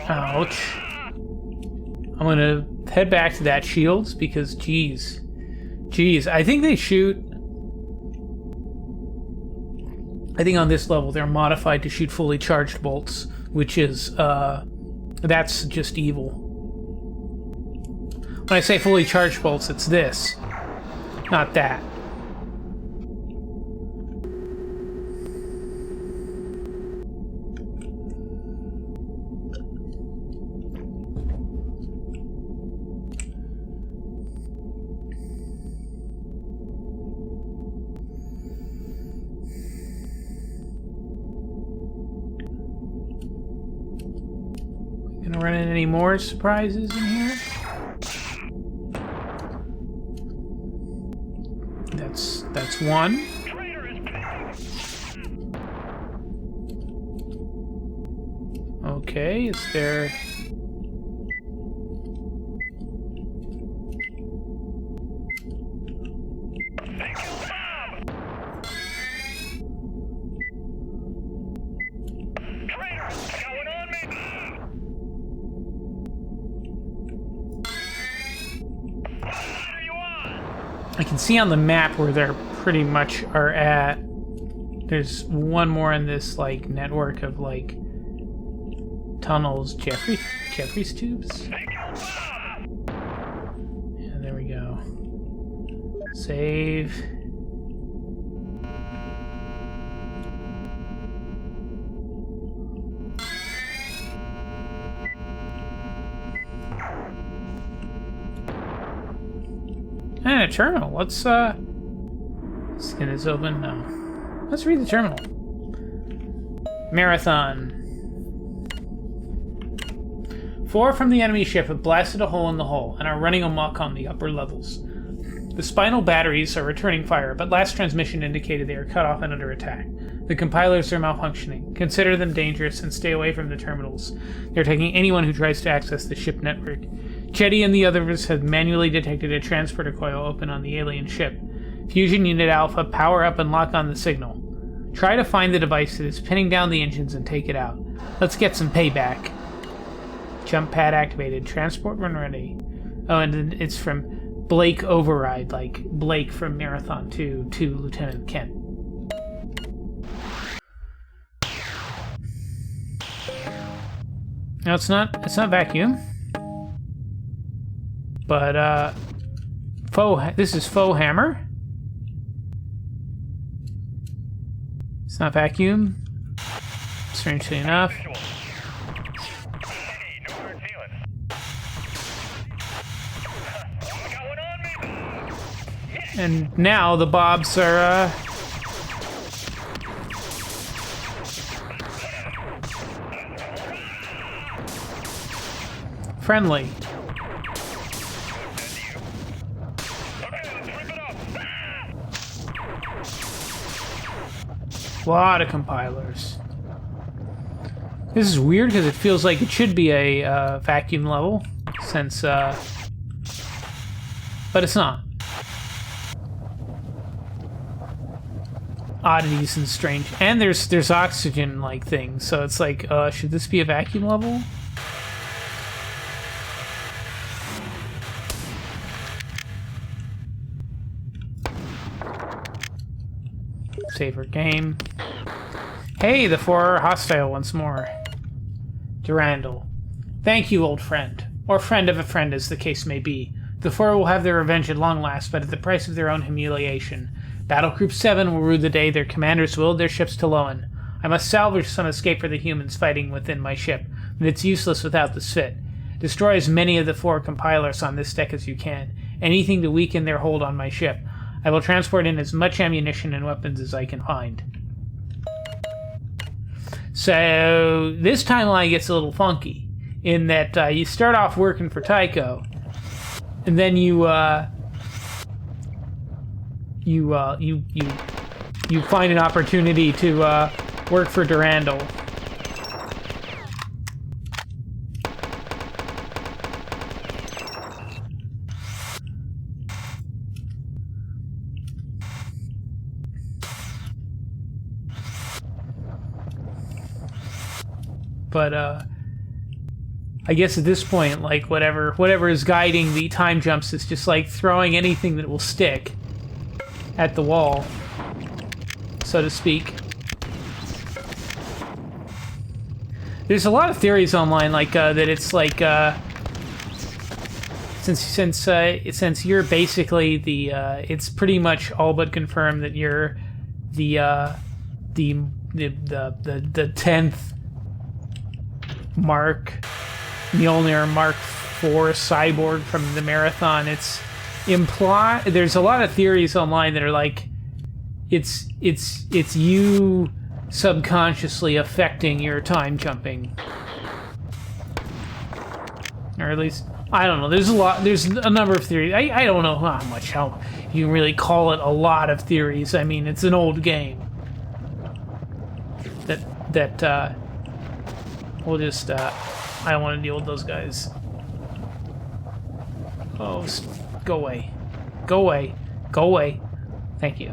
Ouch. I'm gonna head back to that shields because, geez, I think they shoot. I think on this level they're modified to shoot fully charged bolts, which is, that's just evil. When I say fully charged bolts, it's this, not that. Gonna run into any more surprises in here? That's one. Okay, is there... I can see on the map where they're pretty much are at. There's one more in this like network of like tunnels, Jeffrey's tubes. Yeah, there we go. Save. And a terminal. Let's get this open. No. Let's read the terminal. Marathon. 4 from the enemy ship have blasted a hole in the hull and are running amok on the upper levels. The spinal batteries are returning fire, but last transmission indicated they are cut off and under attack. The compilers are malfunctioning. Consider them dangerous and stay away from the terminals. They're taking anyone who tries to access the ship network. Chetty and the others have manually detected a transporter coil open on the alien ship. Fusion Unit Alpha, power up and lock on the signal. Try to find the device that is pinning down the engines and take it out. Let's get some payback. Jump pad activated. Transport when ready. Oh, and then it's from Blake Override, like Blake from Marathon 2 to Lieutenant Kent. No, it's not. It's not vacuum. But this is faux hammer. It's not vacuum. Strangely enough. Visual. Hey, no hard feelings. I got one on me. And now the bobs are friendly. Okay, let's rip it up. A lot of compilers. This is weird because it feels like it should be a vacuum level, since, but it's not. Oddities and strange, and there's oxygen like things, so it's like, should this be a vacuum level? Saver game. Hey, the four are hostile once more. Durandal. Thank you, old friend. Or friend of a friend, as the case may be. The four will have their revenge at long last, but at the price of their own humiliation. Battle Group 7 will rue the day their commanders willed their ships to Lowen. I must salvage some escape for the humans fighting within my ship, but it's useless without the Svit. Destroy as many of the four compilers on this deck as you can. Anything to weaken their hold on my ship. I will transport in as much ammunition and weapons as I can find. So, this timeline gets a little funky, in that you start off working for Tycho, and then you find an opportunity to work for Durandal. But I guess at this point, like whatever is guiding the time jumps is just like throwing anything that will stick at the wall, so to speak. There's a lot of theories online, like that it's like since you're basically the it's pretty much all but confirmed that you're the 10th Mjolnir Mark IV cyborg from the marathon. It's implied. There's a lot of theories online that are like, it's you subconsciously affecting your time jumping, or at least I don't know. There's a number of theories. I don't know how you can really call it a lot of theories. I mean, it's an old game. That we'll just I don't want to deal with those guys. Oh, go away. Go away. Go away. Thank you.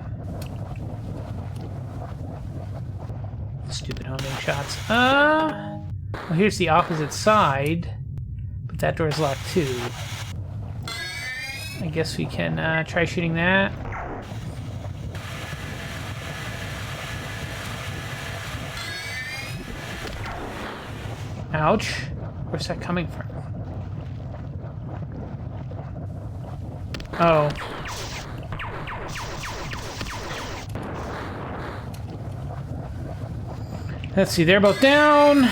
Stupid homing shots. Well, here's the opposite side. But that door's locked too. I guess we can try shooting that. Ouch. Where's that coming from? Oh. Let's see, they're both down.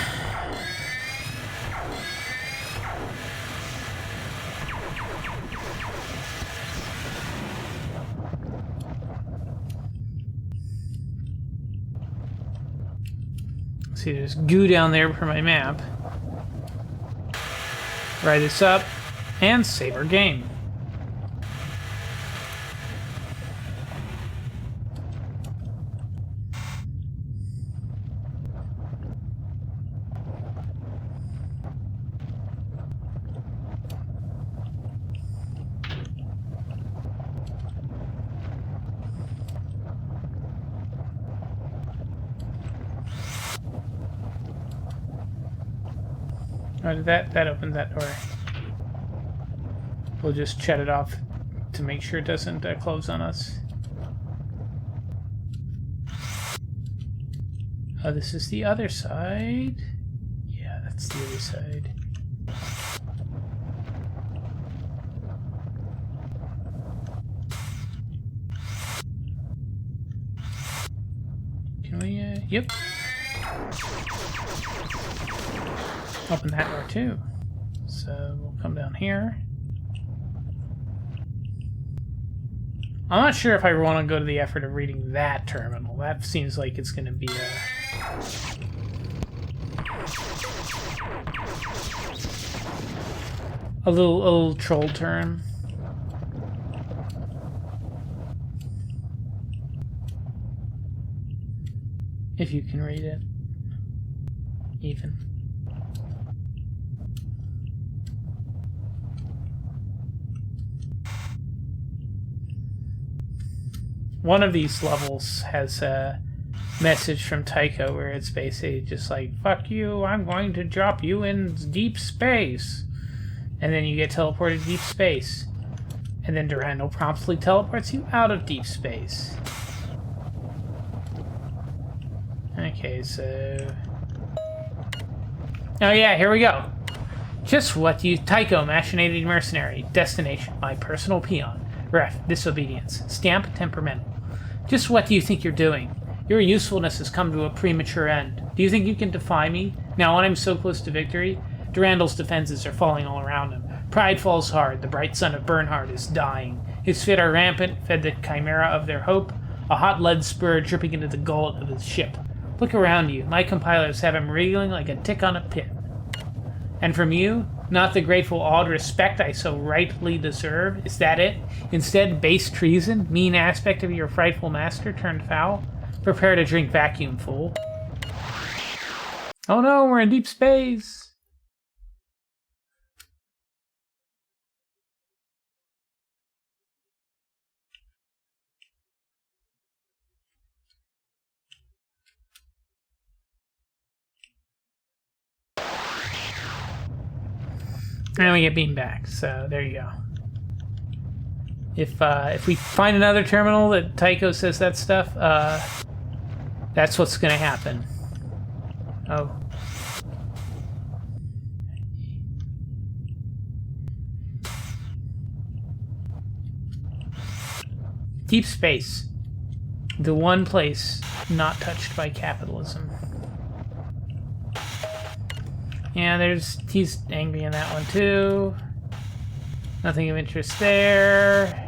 See, there's goo down there for my map. Write this up and save our game. Oh, that opened that door. We'll just shut it off to make sure it doesn't close on us. Oh, this is the other side. Yeah, that's the other side. Can we, yep. Open that door too. So we'll come down here. I'm not sure if I want to go to the effort of reading that terminal. That seems like it's going to be a little troll turn. If you can read it, even. One of these levels has a message from Tycho where it's basically just like, fuck you, I'm going to drop you in deep space. And then you get teleported to deep space. And then Durandal promptly teleports you out of deep space. Okay, so... Oh yeah, here we go. Just what you... Tycho, machinated mercenary. Destination, my personal peon. Ref, disobedience. Stamp, temperamental. Just what do you think you're doing? Your usefulness has come to a premature end. Do you think you can defy me? Now when I'm so close to victory, Durandal's defenses are falling all around him. Pride falls hard. The bright son of Bernhard is dying. His fit are rampant, fed the chimera of their hope, a hot lead spur dripping into the gullet of his ship. Look around you. My compilers have him wriggling like a tick on a pin. And from you, not the grateful awed respect I so rightly deserve. Is that it? Instead, base treason, mean aspect of your frightful master turned foul? Prepare to drink vacuum, fool. Oh no, we're in deep space! And we get beamed back, so there you go. If we find another terminal that Tycho says that stuff, that's what's gonna happen. Oh. Deep space. The one place not touched by capitalism. Yeah, he's angry in that one too. Nothing of interest there.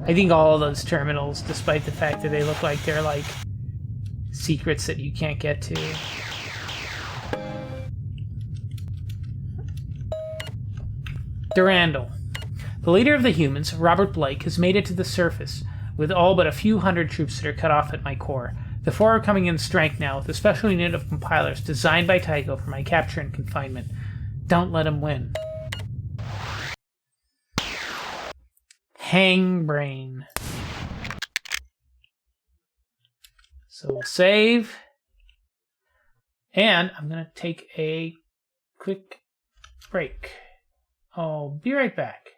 I think all of those terminals, despite the fact that they look like they're like secrets that you can't get to. Durandal. The leader of the humans, Robert Blake, has made it to the surface, with all but a few hundred troops that are cut off at my core. The four are coming in strength now, with a special unit of compilers designed by Tycho for my capture and confinement. Don't let him win. Hang brain. So we'll save. And I'm going to take a quick break. I'll be right back.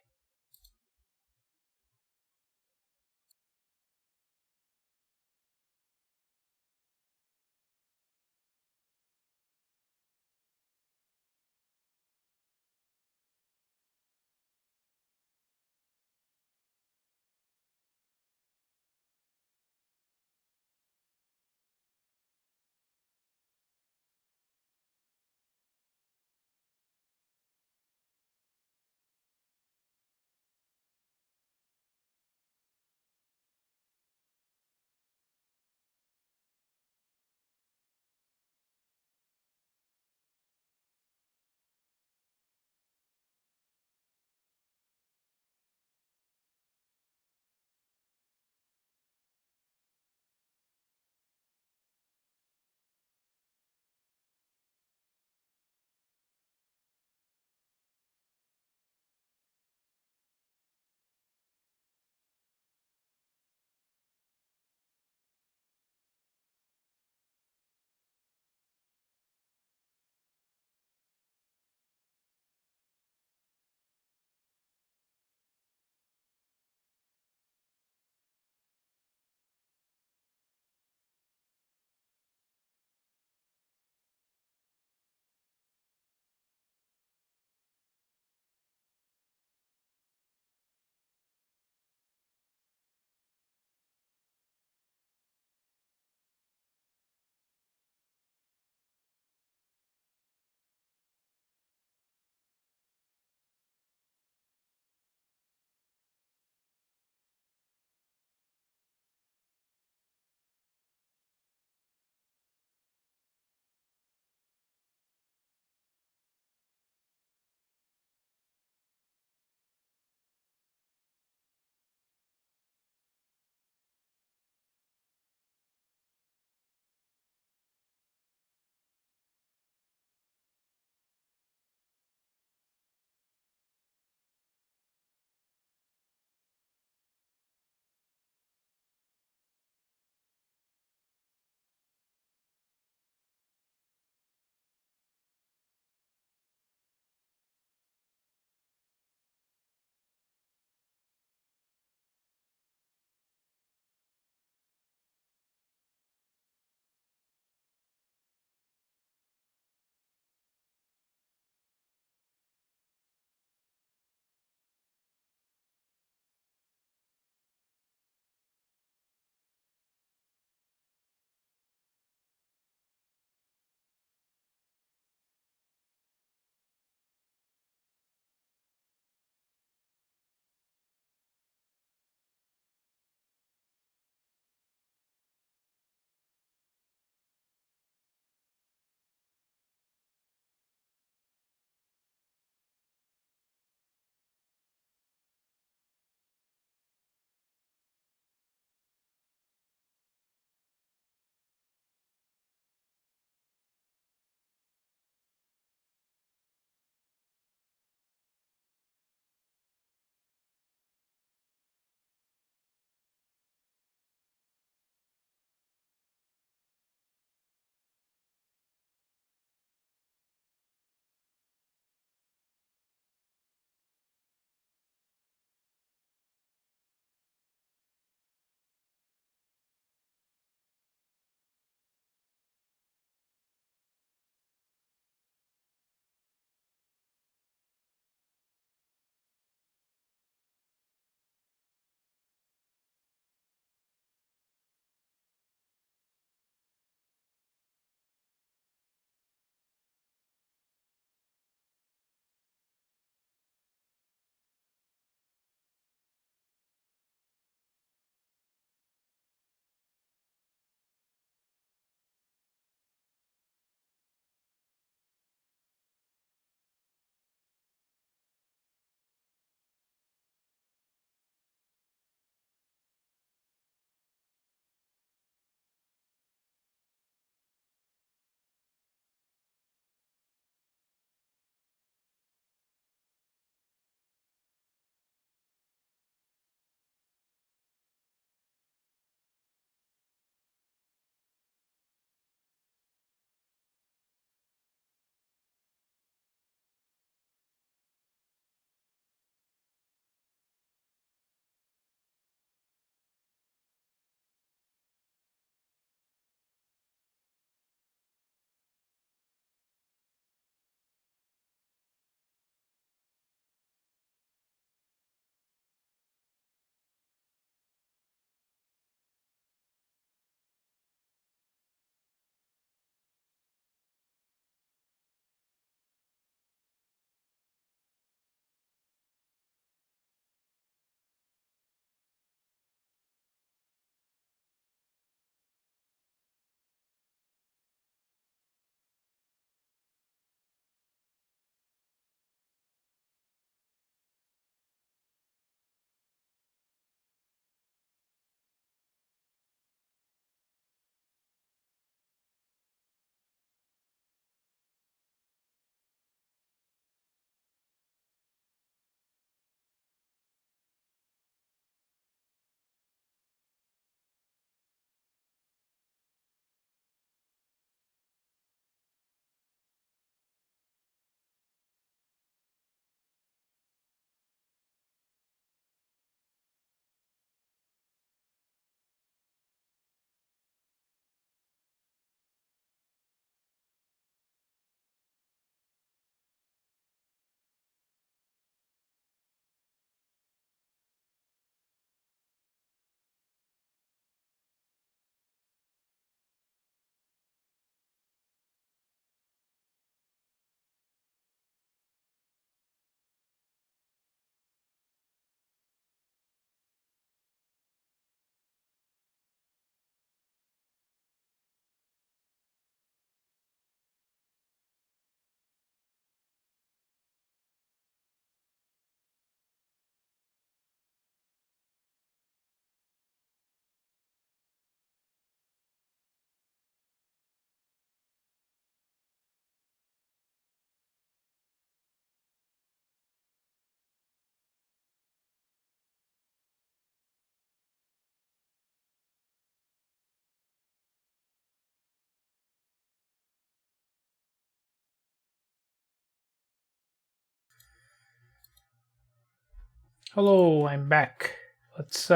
Hello, I'm back. Let's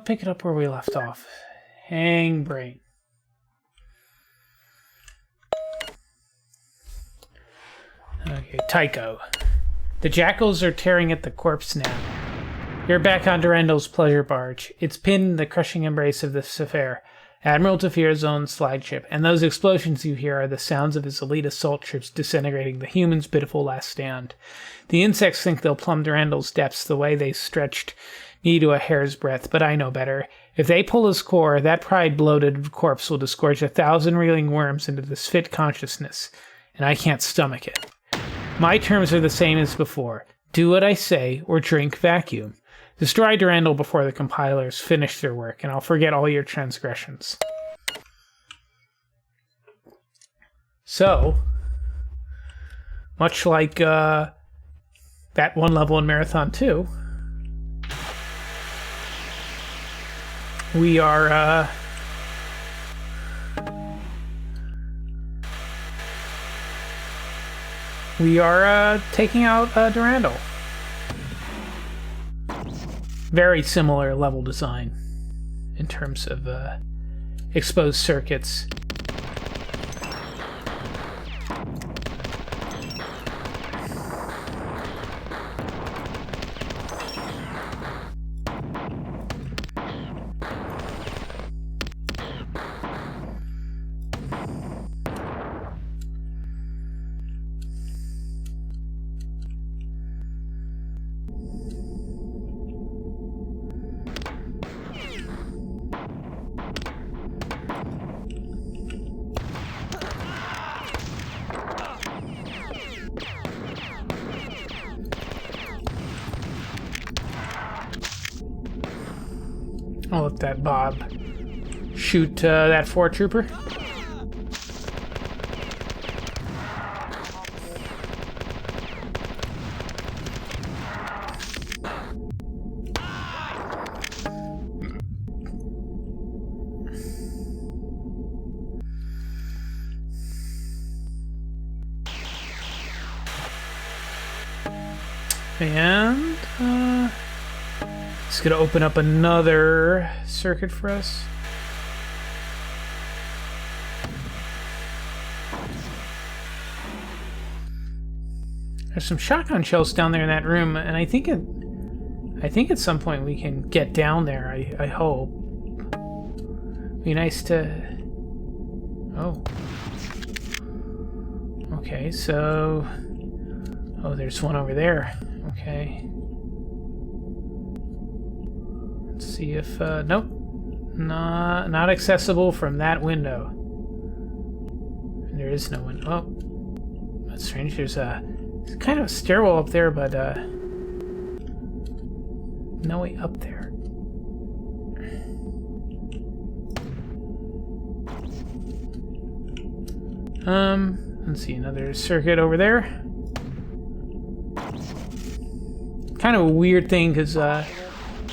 pick it up where we left off. Hang brain. Okay, Tycho. The jackals are tearing at the corpse now. You're back on Durandal's pleasure barge. It's pinned in the crushing embrace of the Sefer, Admiral Tafir's own flagship, and those explosions you hear are the sounds of his elite assault troops disintegrating the humans' pitiful last stand. The insects think they'll plumb Durandal's depths the way they stretched me to a hair's breadth, but I know better. If they pull his core, that pride-bloated corpse will disgorge 1,000 reeling worms into this fit consciousness, and I can't stomach it. My terms are the same as before. Do what I say, or drink vacuum. Destroy Durandal before the compilers finish their work, and I'll forget all your transgressions. So, much like that one level in Marathon 2, we are taking out Durandal. Very similar level design in terms of exposed circuits. I'll let that Bob shoot that 4 trooper. And it's going to open up another circuit for us. There's some shotgun shells down there in that room, and I think at some point we can get down there. I hope. Be nice to. Oh. Okay, so. Oh, there's one over there. Okay. Let's see if, nope. Not accessible from that window. There is no window. Oh, that's strange. There's kind of a stairwell up there, but, no way up there. Let's see, another circuit over there. Kind of a weird thing because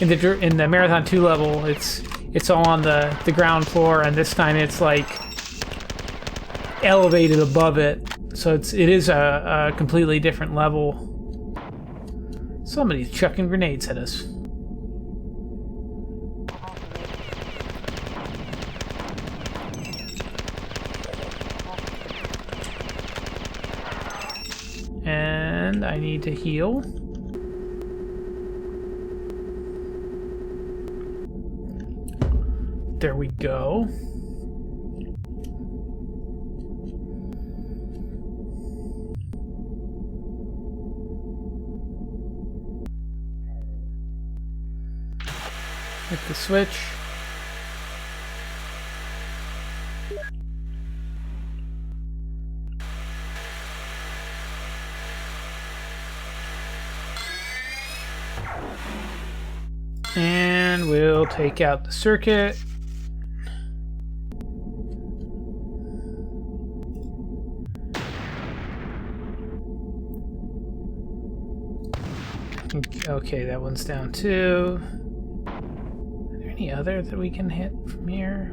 in the Marathon 2 level, it's all on the ground floor, and this time it's like elevated above it, so it is a completely different level. Somebody's chucking grenades at us. And I need to heal. There we go. Hit the switch. And we'll take out the circuit. Okay, that one's down too. Are there any other that we can hit from here?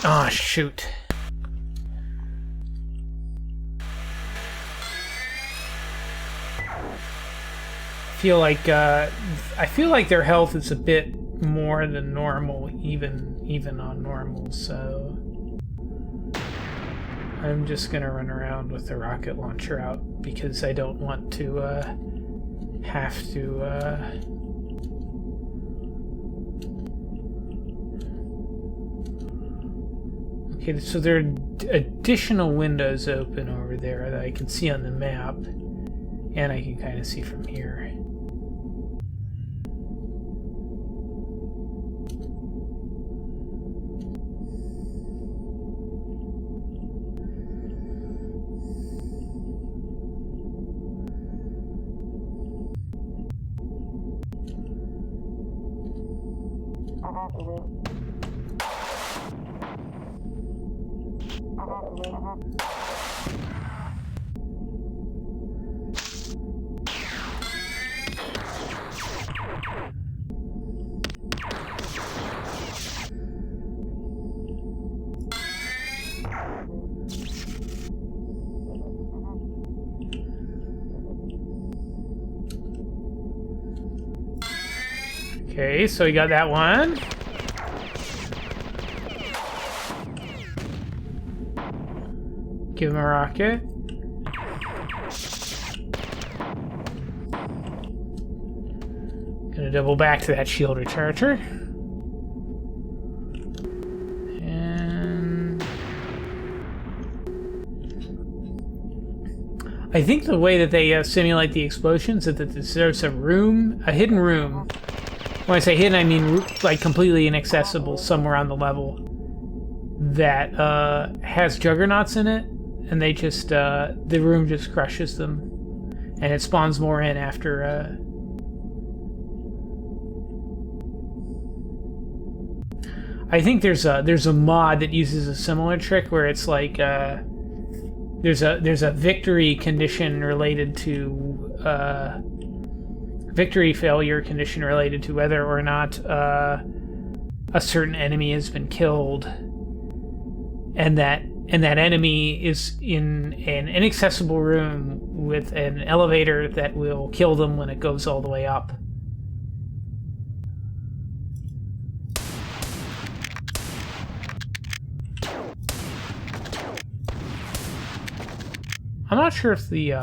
Oh, shoot. feel like their health is a bit more than normal, even on normal. So I'm just gonna run around with the rocket launcher out because I don't want to have to. Okay, so there are additional windows open over there that I can see on the map, and I can kind of see from here. Okay, so we got that one. Give him a rocket. Gonna double back to that shield recharger. And I think the way that they simulate the explosions is that there's a room, a hidden room. When I say hidden, I mean like completely inaccessible somewhere on the level that has juggernauts in it, and they just the room just crushes them, and it spawns more in after. I think there's a mod that uses a similar trick where it's like there's a victory condition related to. Victory failure condition related to whether or not a certain enemy has been killed, and that enemy is in an inaccessible room with an elevator that will kill them when it goes all the way up. I'm not sure if the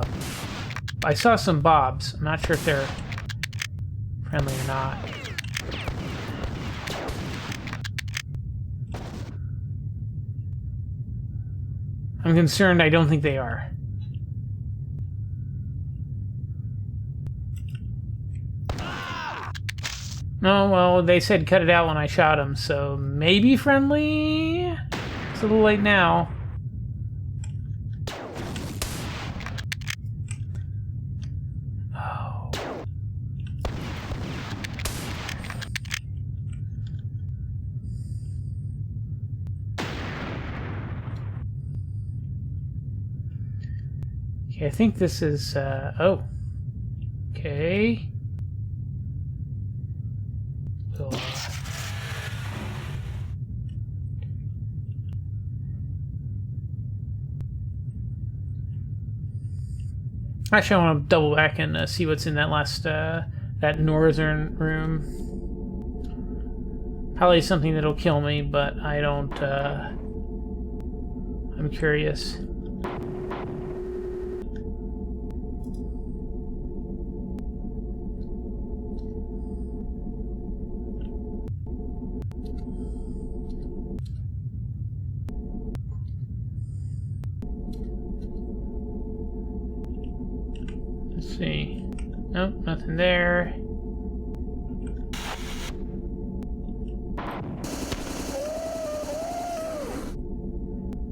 I saw some bobs. I'm not sure if they're friendly or not. I'm concerned. I don't think they are. No, well, they said cut it out when I shot him, so maybe friendly? It's a little late now. Okay, I think this is, oh. Okay. We'll, actually, I want to double back and see what's in that last, that northern room. Probably something that'll kill me, but I don't, I'm curious. Let's see. Nope, nothing there.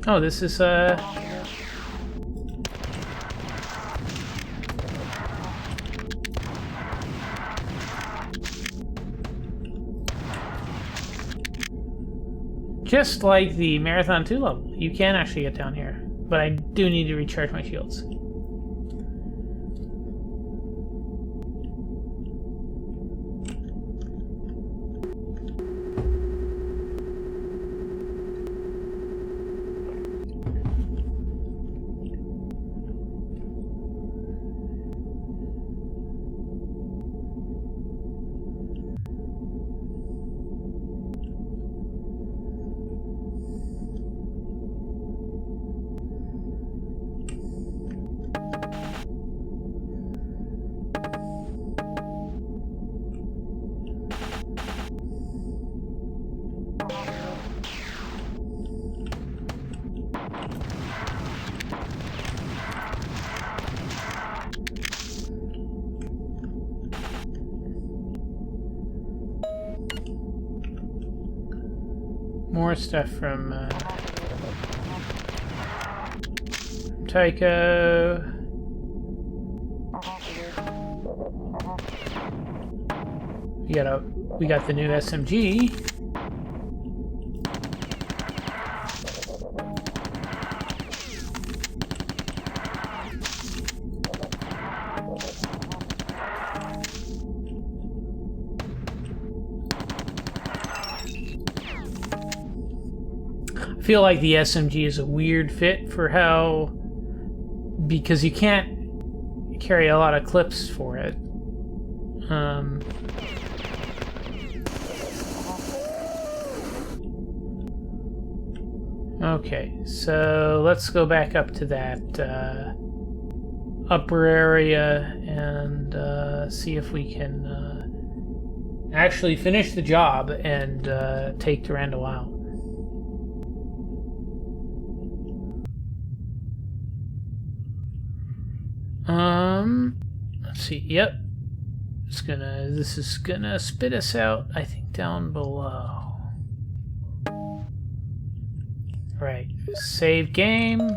Oh, this is just like the Marathon 2 level. You can actually get down here, but I do need to recharge my shields. More stuff from Tycho. We got the new SMG. I feel like the SMG is a weird fit for how, because you can't carry a lot of clips for it. Okay, so let's go back up to that upper area and see if we can actually finish the job and take Durandal out. Let's see. Yep. This is gonna spit us out, I think, down below. Right. Save game.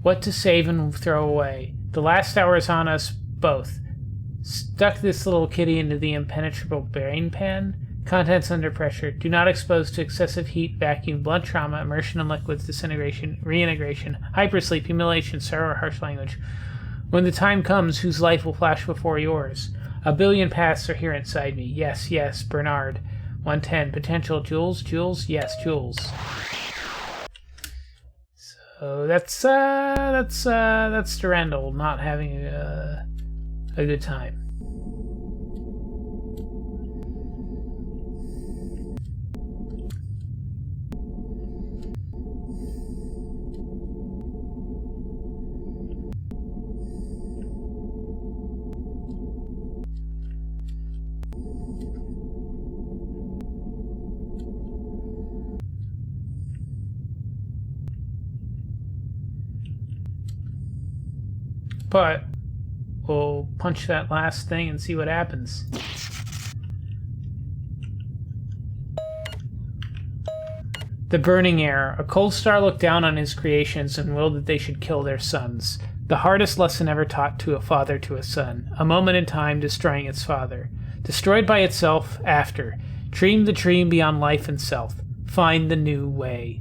What to save and throw away. The last hour is on us both. Stuck this little kitty into the impenetrable brain pan. Contents under pressure. Do not expose to excessive heat, vacuum, blunt trauma, immersion in liquids, disintegration, reintegration, hypersleep, humiliation, sorrow, or harsh language. When the time comes, whose life will flash before yours? A billion paths are here inside me. Yes, yes, Bernard. 110. Potential. Jules? Jules? Yes, Jules. So that's Durandal not having a good time. But we'll punch that last thing and see what happens. The burning air. A cold star looked down on his creations and willed that they should kill their sons. The hardest lesson ever taught to a father to a son. A moment in time destroying its father. Destroyed by itself after. Dream the dream beyond life and self. Find the new way.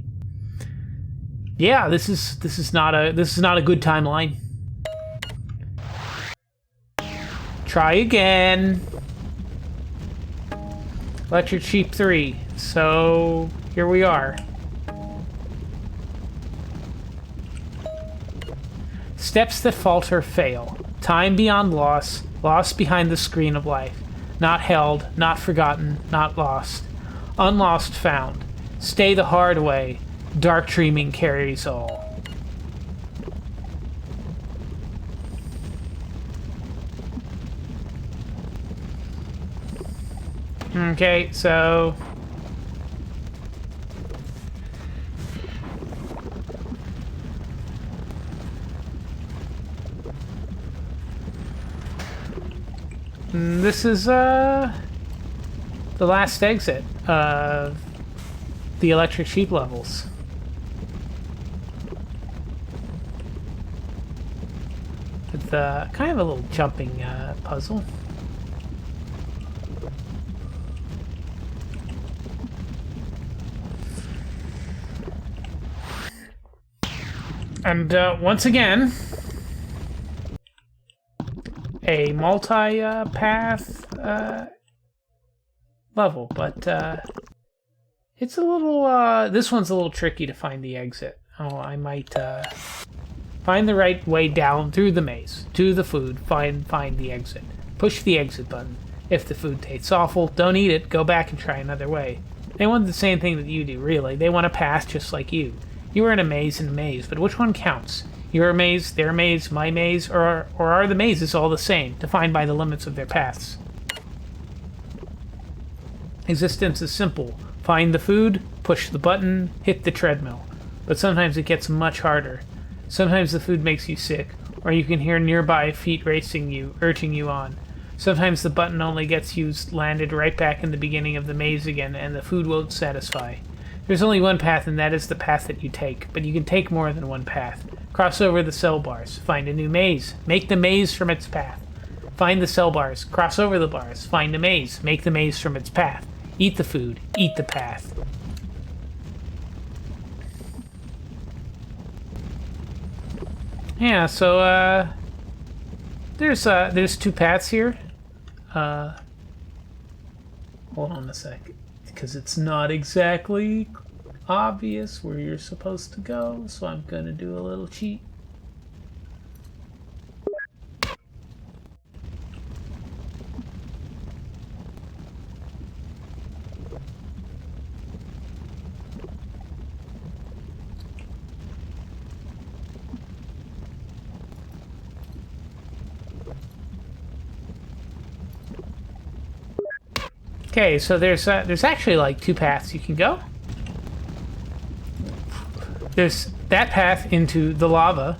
Yeah, this is not a good timeline. Try again. Electric Sheep 3. So here we are. Steps that falter fail. Time beyond loss. Lost behind the screen of life. Not held, not forgotten, not lost. Unlost found. Stay the hard way. Dark dreaming carries all. Okay, so this is the last exit of the Electric Sheep levels. It's kind of a little jumping puzzle. And once again, a multi-path level, but it's a little, this one's a little tricky to find the exit. Oh, I might find the right way down through the maze, to the food, find the exit. Push the exit button. If the food tastes awful, don't eat it, go back and try another way. They want the same thing that you do, really. They want a path just like you. You are in a maze, but which one counts? Your maze, their maze, my maze, or are the mazes all the same, defined by the limits of their paths? Existence is simple. Find the food, push the button, hit the treadmill. But sometimes it gets much harder. Sometimes the food makes you sick, or you can hear nearby feet racing you, urging you on. Sometimes the button only gets used landed right back in the beginning of the maze again, and the food won't satisfy. There's only one path, and that is the path that you take, but you can take more than one path. Cross over the cell bars, find a new maze, make the maze from its path. Find the cell bars, cross over the bars, find a maze, make the maze from its path. Eat the food, eat the path. Yeah, so there's two paths here. Hold on a sec, because it's not exactly obvious where you're supposed to go, so I'm gonna do a little cheat. Okay, so there's actually like two paths you can go. There's that path into the lava,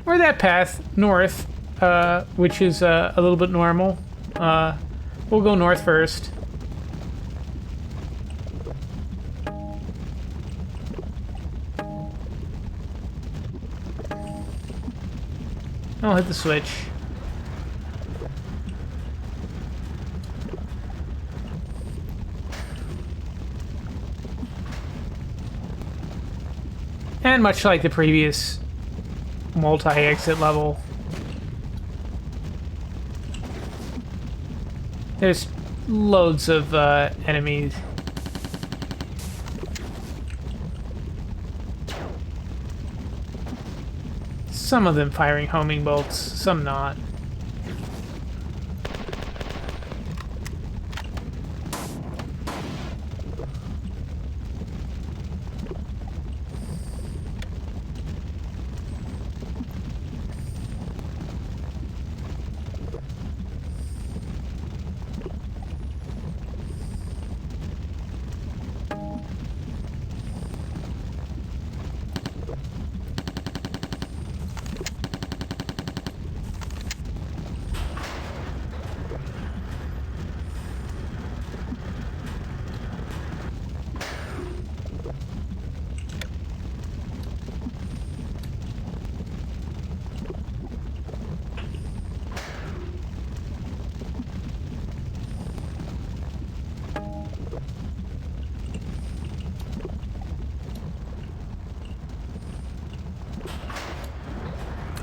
or that path north, which is a little bit normal. We'll go north first. I'll hit the switch. And much like the previous multi-exit level, there's loads of enemies. Some of them firing homing bolts, some not.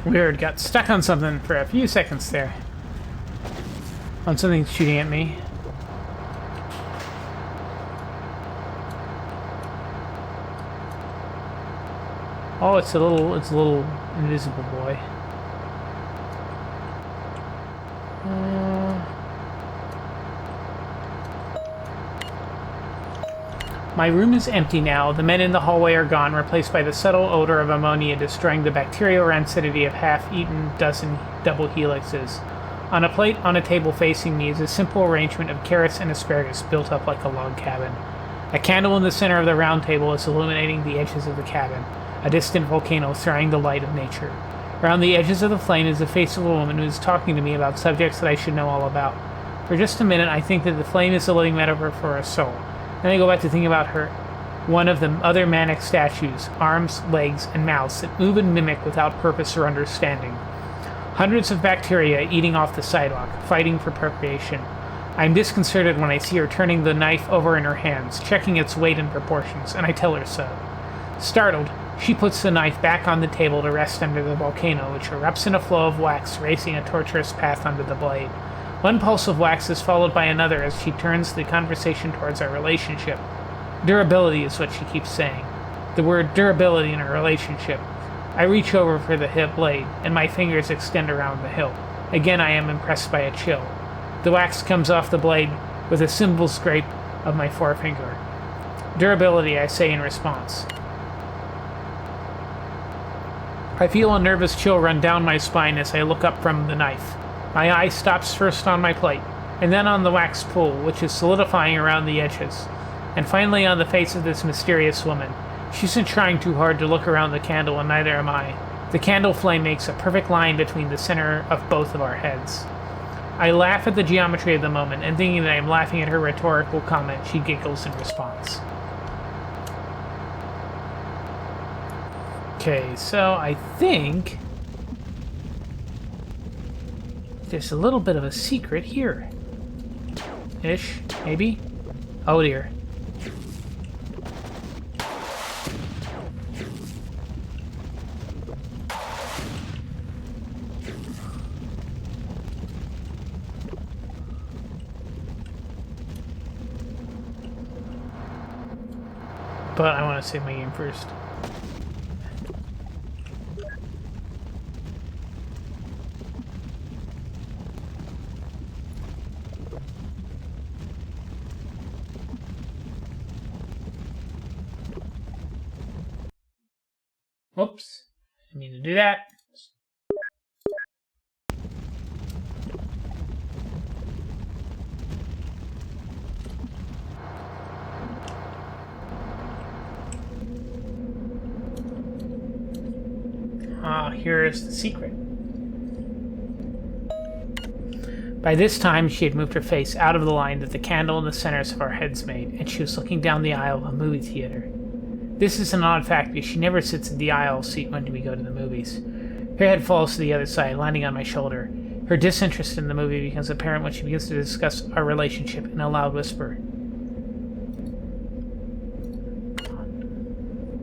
Weird, got stuck on something for a few seconds there. On something shooting at me. Oh, it's a little invisible boy. My room is empty now. The men in the hallway are gone, replaced by the subtle odor of ammonia destroying the bacterial rancidity of half-eaten dozen double helixes. On a plate on a table facing me is a simple arrangement of carrots and asparagus built up like a log cabin. A candle in the center of the round table is illuminating the edges of the cabin, a distant volcano throwing the light of nature. Around the edges of the flame is the face of a woman who is talking to me about subjects that I should know all about. For just a minute, I think that the flame is a living metaphor for a soul. Then I go back to think about her, one of the other manic statues, arms, legs, and mouths that move and mimic without purpose or understanding. Hundreds of bacteria eating off the sidewalk, fighting for procreation. I am disconcerted when I see her turning the knife over in her hands, checking its weight and proportions, and I tell her so. Startled, she puts the knife back on the table to rest under the volcano, which erupts in a flow of wax, racing a torturous path under the blade. One pulse of wax is followed by another as she turns the conversation towards our relationship. Durability is what she keeps saying. The word durability in our relationship. I reach over for the hip blade, and my fingers extend around the hilt. Again I am impressed by a chill. The wax comes off the blade with a simple scrape of my forefinger. Durability, I say in response. I feel a nervous chill run down my spine as I look up from the knife. My eye stops first on my plate, and then on the wax pool, which is solidifying around the edges, and finally on the face of this mysterious woman. She isn't trying too hard to look around the candle, and neither am I. The candle flame makes a perfect line between the center of both of our heads. I laugh at the geometry of the moment, and thinking that I am laughing at her rhetorical comment, she giggles in response. Okay, so I think there's a little bit of a secret here. Ish, maybe? Oh dear. But I want to save my game first. Whoops. I mean to do that. Here's the secret. By this time, she had moved her face out of the line that the candle in the centers of our heads made, and she was looking down the aisle of a movie theater. This is an odd fact because she never sits in the aisle seat when we go to the movies. Her head falls to the other side, landing on my shoulder. Her disinterest in the movie becomes apparent when she begins to discuss our relationship in a loud whisper.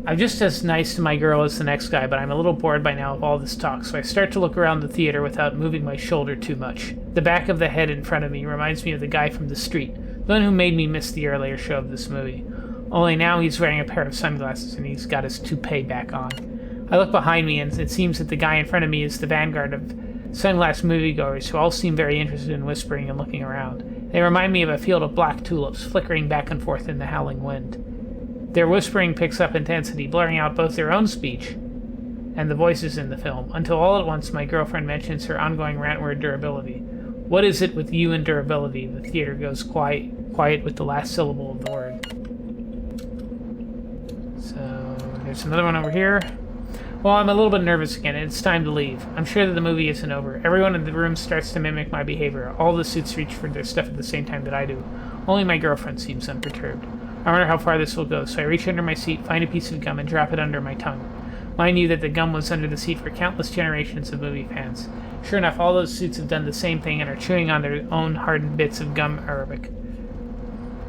I'm just as nice to my girl as the next guy, but I'm a little bored by now of all this talk, so I start to look around the theater without moving my shoulder too much. The back of the head in front of me reminds me of the guy from the street, the one who made me miss the earlier show of this movie. Only now he's wearing a pair of sunglasses and he's got his toupee back on. I look behind me and it seems that the guy in front of me is the vanguard of sunglass moviegoers who all seem very interested in whispering and looking around. They remind me of a field of black tulips flickering back and forth in the howling wind. Their whispering picks up intensity, blurring out both their own speech and the voices in the film, until all at once my girlfriend mentions her ongoing rant word durability. What is it with you and durability? The theater goes quiet with the last syllable of the word. So, there's another one over here. Well, I'm a little bit nervous again, and it's time to leave. I'm sure that the movie isn't over. Everyone in the room starts to mimic my behavior. All the suits reach for their stuff at the same time that I do. Only my girlfriend seems unperturbed. I wonder how far this will go, so I reach under my seat, find a piece of gum, and drop it under my tongue. Mind you that the gum was under the seat for countless generations of movie fans. Sure enough, all those suits have done the same thing and are chewing on their own hardened bits of gum arabic.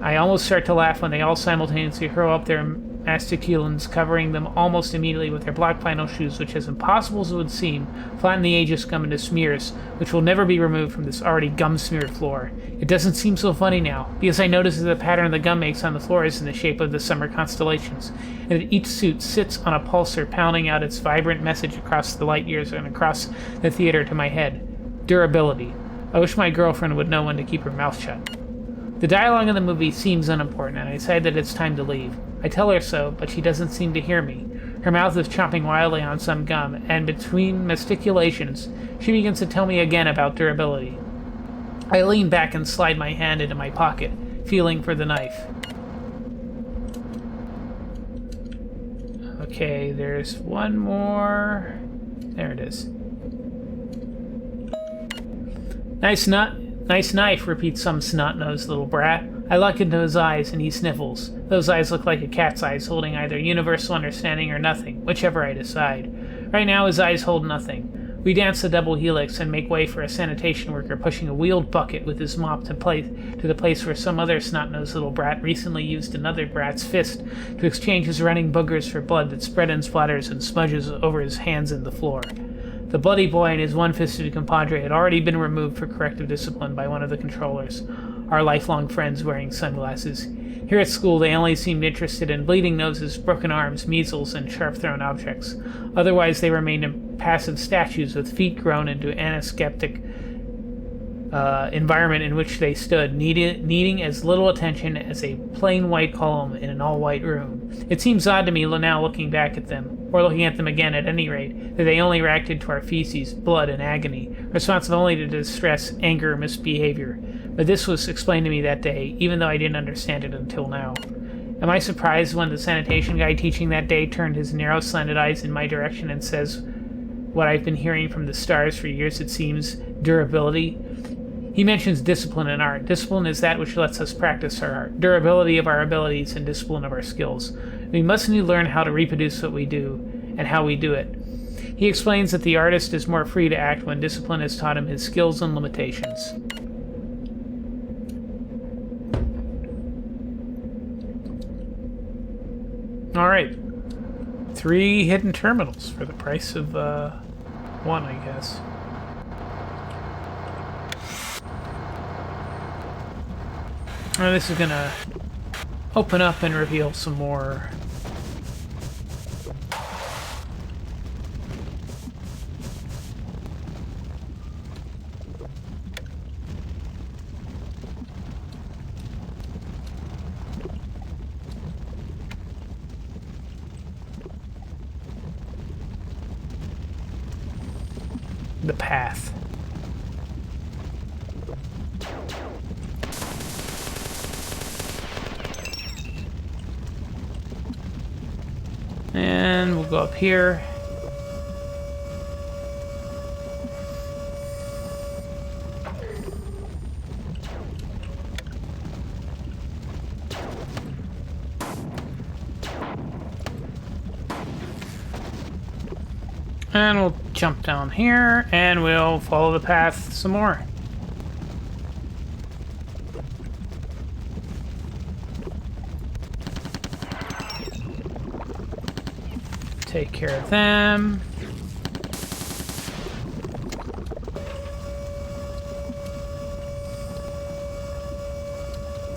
I almost start to laugh when they all simultaneously hurl up their masticulins, covering them almost immediately with their black flannel shoes, which, as impossible as it would seem, flatten the aegis gum into smears, which will never be removed from this already gum-smeared floor. It doesn't seem so funny now, because I notice that the pattern the gum makes on the floor is in the shape of the summer constellations, and that each suit sits on a pulsar pounding out its vibrant message across the light years and across the theater to my head. Durability. I wish my girlfriend would know when to keep her mouth shut. The dialogue in the movie seems unimportant, and I decide that it's time to leave. I tell her so, but she doesn't seem to hear me. Her mouth is chomping wildly on some gum, and between masticulations, she begins to tell me again about durability. I lean back and slide my hand into my pocket, feeling for the knife. Okay, there's one more. There it is. Nice knife, repeats some snot-nosed little brat. I look into his eyes, and he sniffles. Those eyes look like a cat's eyes, holding either universal understanding or nothing, whichever I decide. Right now, his eyes hold nothing. We dance the double helix and make way for a sanitation worker pushing a wheeled bucket with his mop to the place where some other snot-nosed little brat recently used another brat's fist to exchange his running boogers for blood that spread in splatters and smudges over his hands and the floor. The bloody boy and his one-fisted compadre had already been removed for corrective discipline by one of the controllers, our lifelong friends wearing sunglasses. Here at school, they only seemed interested in bleeding noses, broken arms, measles, and sharp-thrown objects. Otherwise, they remained impassive statues with feet grown into anaseptic environment in which they stood, needing as little attention as a plain white column in an all-white room. It seems odd to me now looking back at them, or looking at them again at any rate, that they only reacted to our feces, blood, and agony, responsive only to distress, anger, or misbehavior. But this was explained to me that day, even though I didn't understand it until now. Am I surprised when the sanitation guy teaching that day turned his narrow, slanted eyes in my direction and says what I've been hearing from the stars for years, it seems, durability? He mentions discipline and art. Discipline is that which lets us practice our art, durability of our abilities, and discipline of our skills. We must learn how to reproduce what we do and how we do it. He explains that the artist is more free to act when discipline has taught him his skills and limitations. Alright. 3 hidden terminals for the price of 1, I guess. Now this is gonna open up and reveal some more. The path. And we'll go up here. And we'll jump down here, and we'll follow the path some more. Take care of them.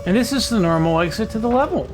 And this is the normal exit to the level.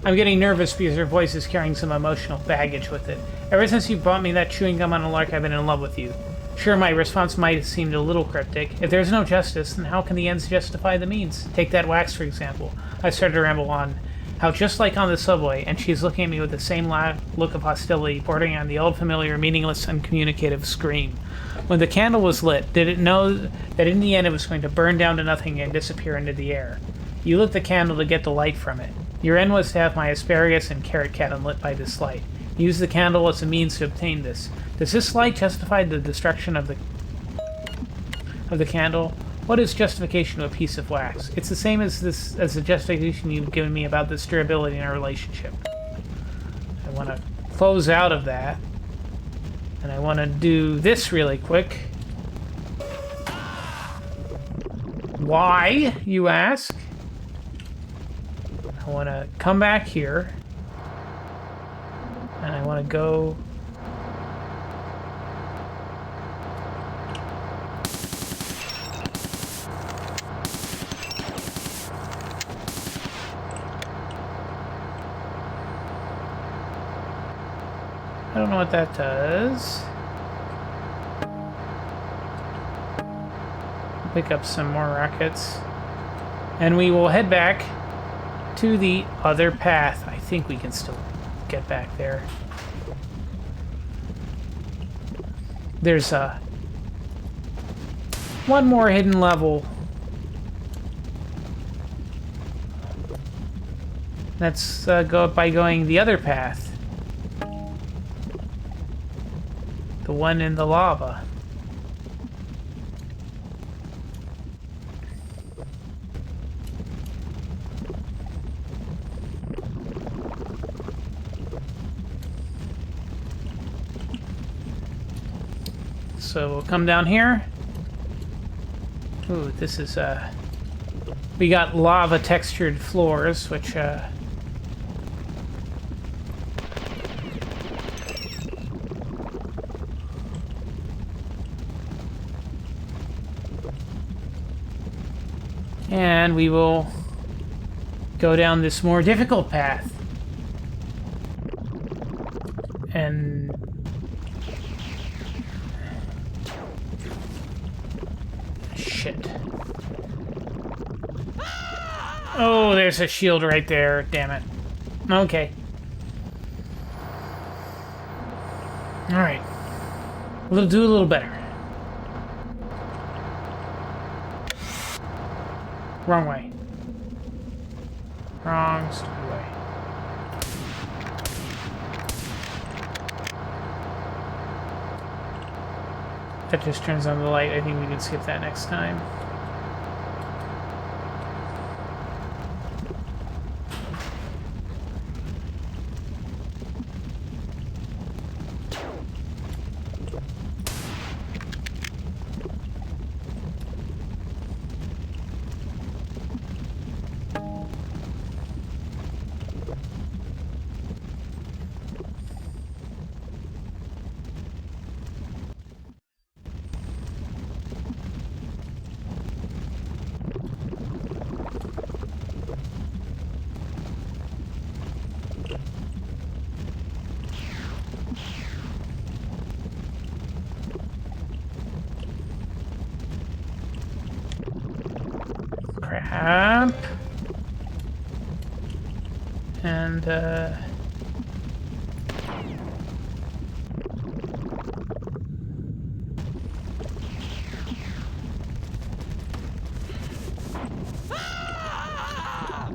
I'm getting nervous because her voice is carrying some emotional baggage with it. Ever since you bought me that chewing gum on a lark, I've been in love with you. Sure, my response might have seemed a little cryptic. If there's no justice, then how can the ends justify the means? Take that wax, for example. I started to ramble on. How just like on the subway, and she's looking at me with the same look of hostility, bordering on the old familiar, meaningless, uncommunicative scream. When the candle was lit, did it know that in the end it was going to burn down to nothing and disappear into the air? You lit the candle to get the light from it. Your end was to have my asparagus and carrot cat unlit by this light. Use the candle as a means to obtain this. Does this light justify the destruction of the candle? What is justification of a piece of wax? It's the same as the justification you've given me about this durability in our relationship. I want to close out of that, and I want to do this really quick. Why, you ask? I want to come back here, and I want to go. I don't know what that does. Pick up some more rockets. And we will head back to the other path. I think we can still get back there. There's one more hidden level. Let's go by going the other path. The one in the lava. So we'll come down here. Ooh, this is we got lava textured floors, which and we will go down this more difficult path. And shit. Oh, there's a shield right there. Damn it. Okay. Alright. We'll do a little better. Wrong way. Wrong stupid way. That just turns on the light. I think we can skip that next time. Crap. And,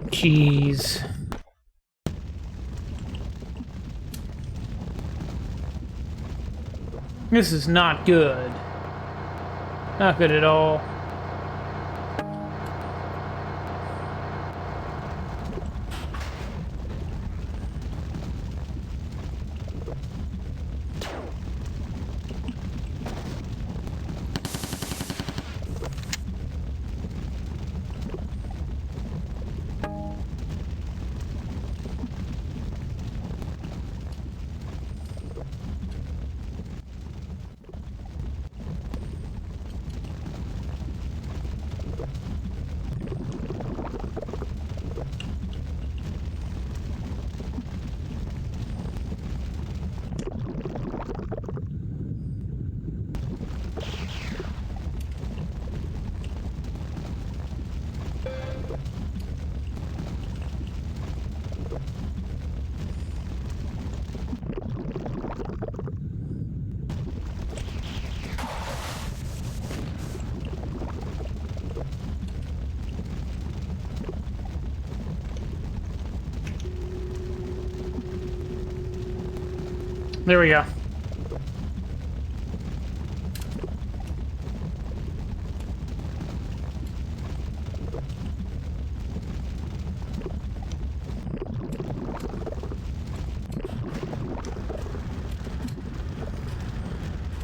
jeez. This is not good. Not good at all. There we go.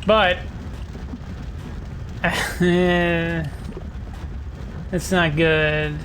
But it's not good.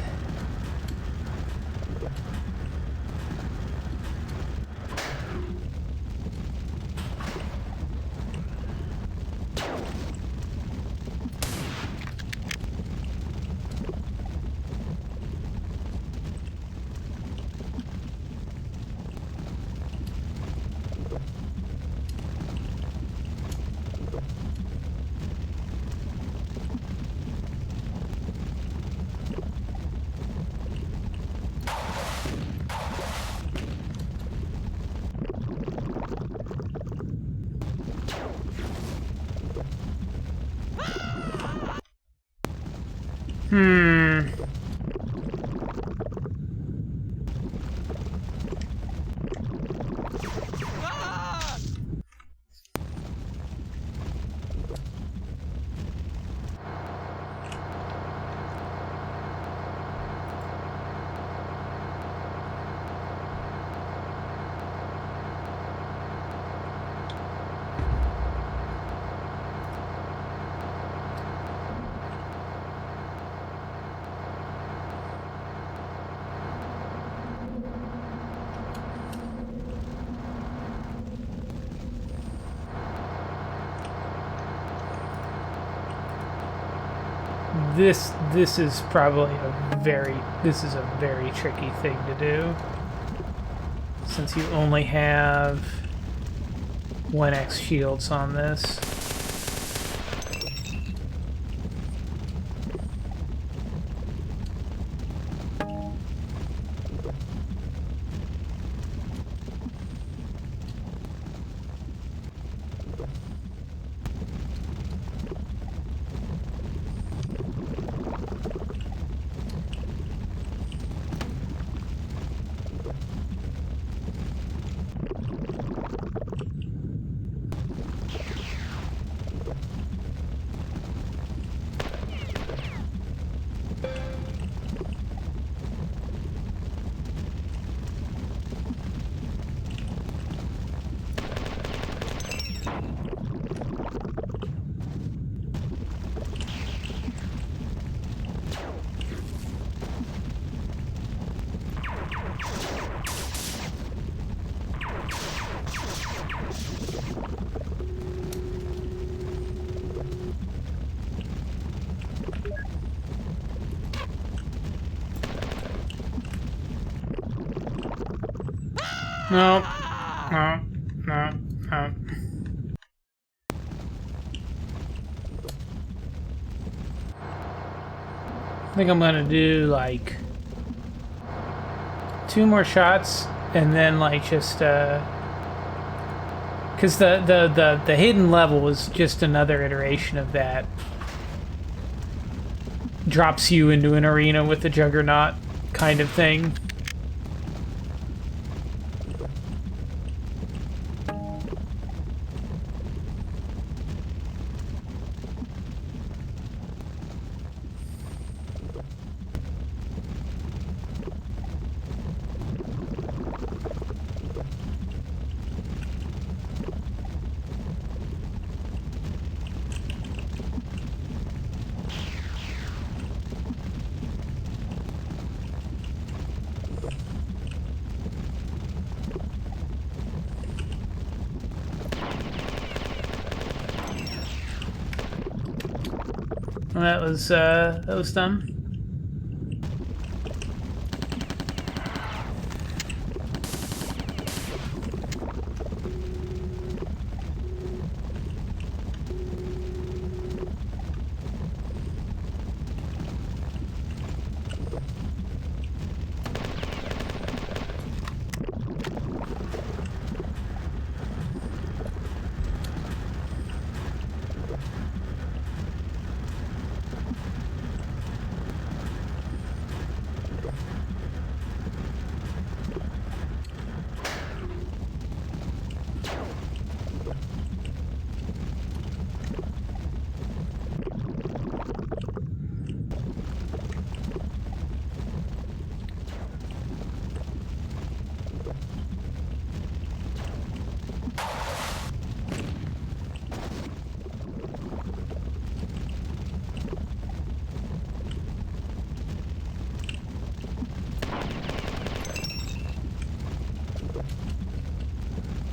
This is probably a very tricky thing to do, since you only have 1x shields on this. No. No. No. No. I think I'm gonna do like 2 more shots and then like just because the hidden level was just another iteration of that. Drops you into an arena with the Juggernaut kind of thing. Well, that was done.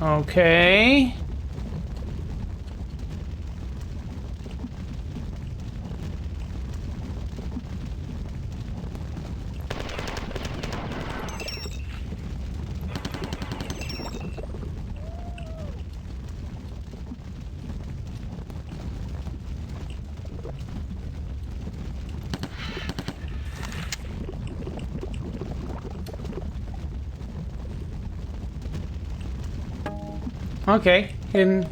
Okay. Okay, and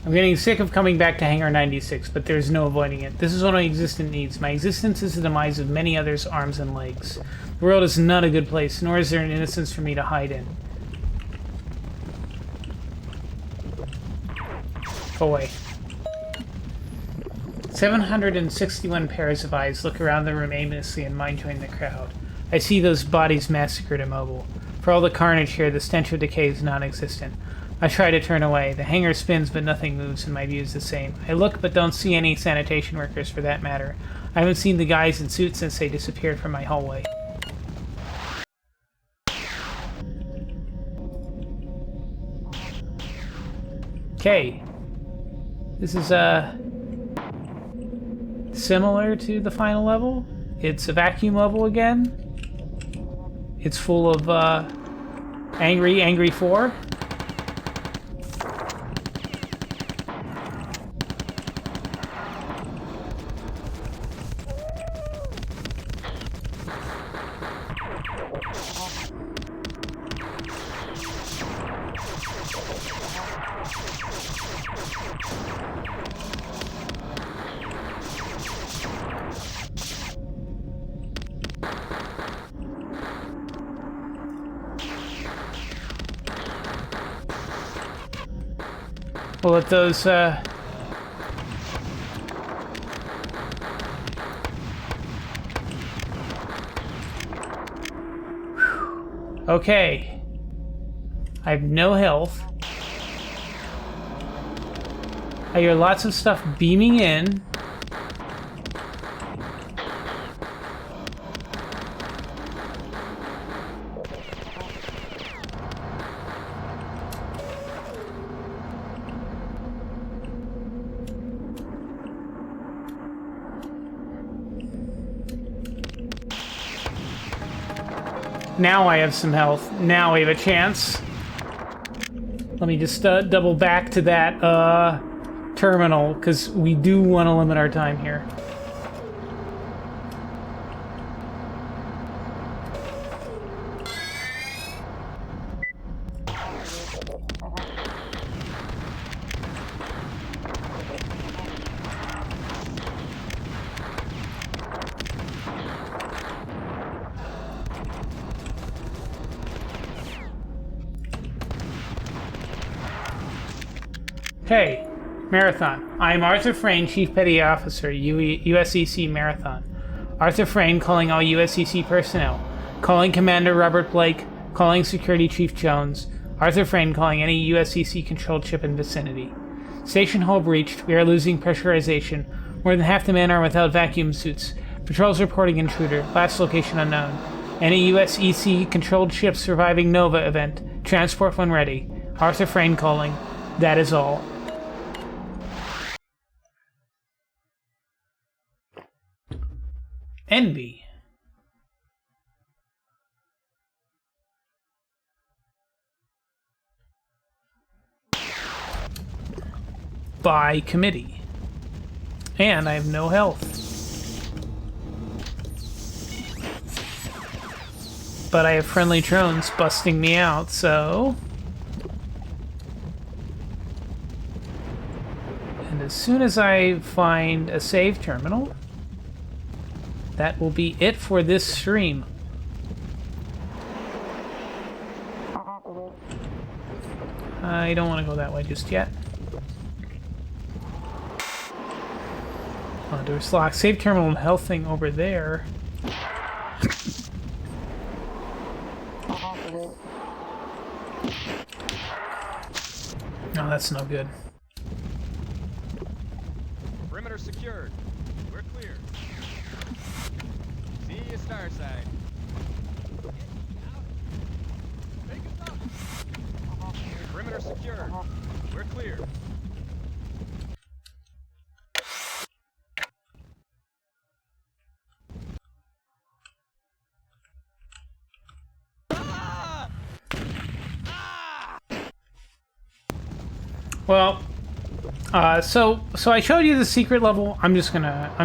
I'm getting sick of coming back to Hangar 96, but there's no avoiding it. This is what my existence needs. My existence is the demise of many others' arms and legs. The world is not a good place, nor is there an innocence for me to hide in. Go away. 761 pairs of eyes look around the room aimlessly and mine join the crowd. I see those bodies massacred immobile. For all the carnage here, the stench of decay is non-existent. I try to turn away. The hangar spins, but nothing moves, and my view is the same. I look, but don't see any sanitation workers for that matter. I haven't seen the guys in suits since they disappeared from my hallway. Okay. This is, similar to the final level. It's a vacuum level again. It's full of, Angry 4. We'll let those, Okay. I have no health. I hear lots of stuff beaming in. Now I have some health. Now we have a chance. Let me just double back to that terminal, because we do want to limit our time here. Hey, Marathon. I am Arthur Frayne, Chief Petty Officer, USEC Marathon. Arthur Frayne calling all USEC personnel. Calling Commander Robert Blake. Calling Security Chief Jones. Arthur Frayne calling any USEC controlled ship in vicinity. Station hull breached. We are losing pressurization. More than half the men are without vacuum suits. Patrols reporting intruder. Last location unknown. Any USEC controlled ship surviving Nova event. Transport when ready. Arthur Frayne calling. That is all. Envy. By committee. And I have no health. But I have friendly drones busting me out, so... And as soon as I find a save terminal... that will be it for this stream. I don't want to go that way just yet. Oh, door's locked. Save terminal and health thing over there. No, that's no good. Perimeter secured. We're clear. See you, Starside. Perimeter secured. We're clear. Well, so I showed you the secret level. I'm just gonna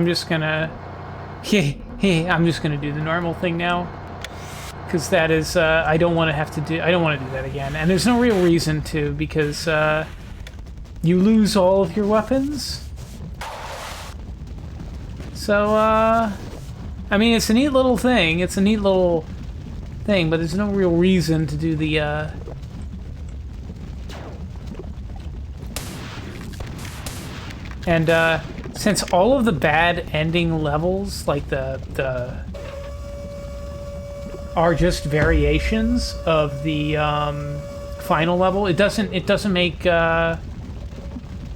do the normal thing now, because that is I don't want to do that again, and there's no real reason to, because you lose all of your weapons. So I mean, it's a neat little thing. It's a neat little thing, but there's no real reason to do the And since all of the bad ending levels, like the are just variations of the final level, it doesn't make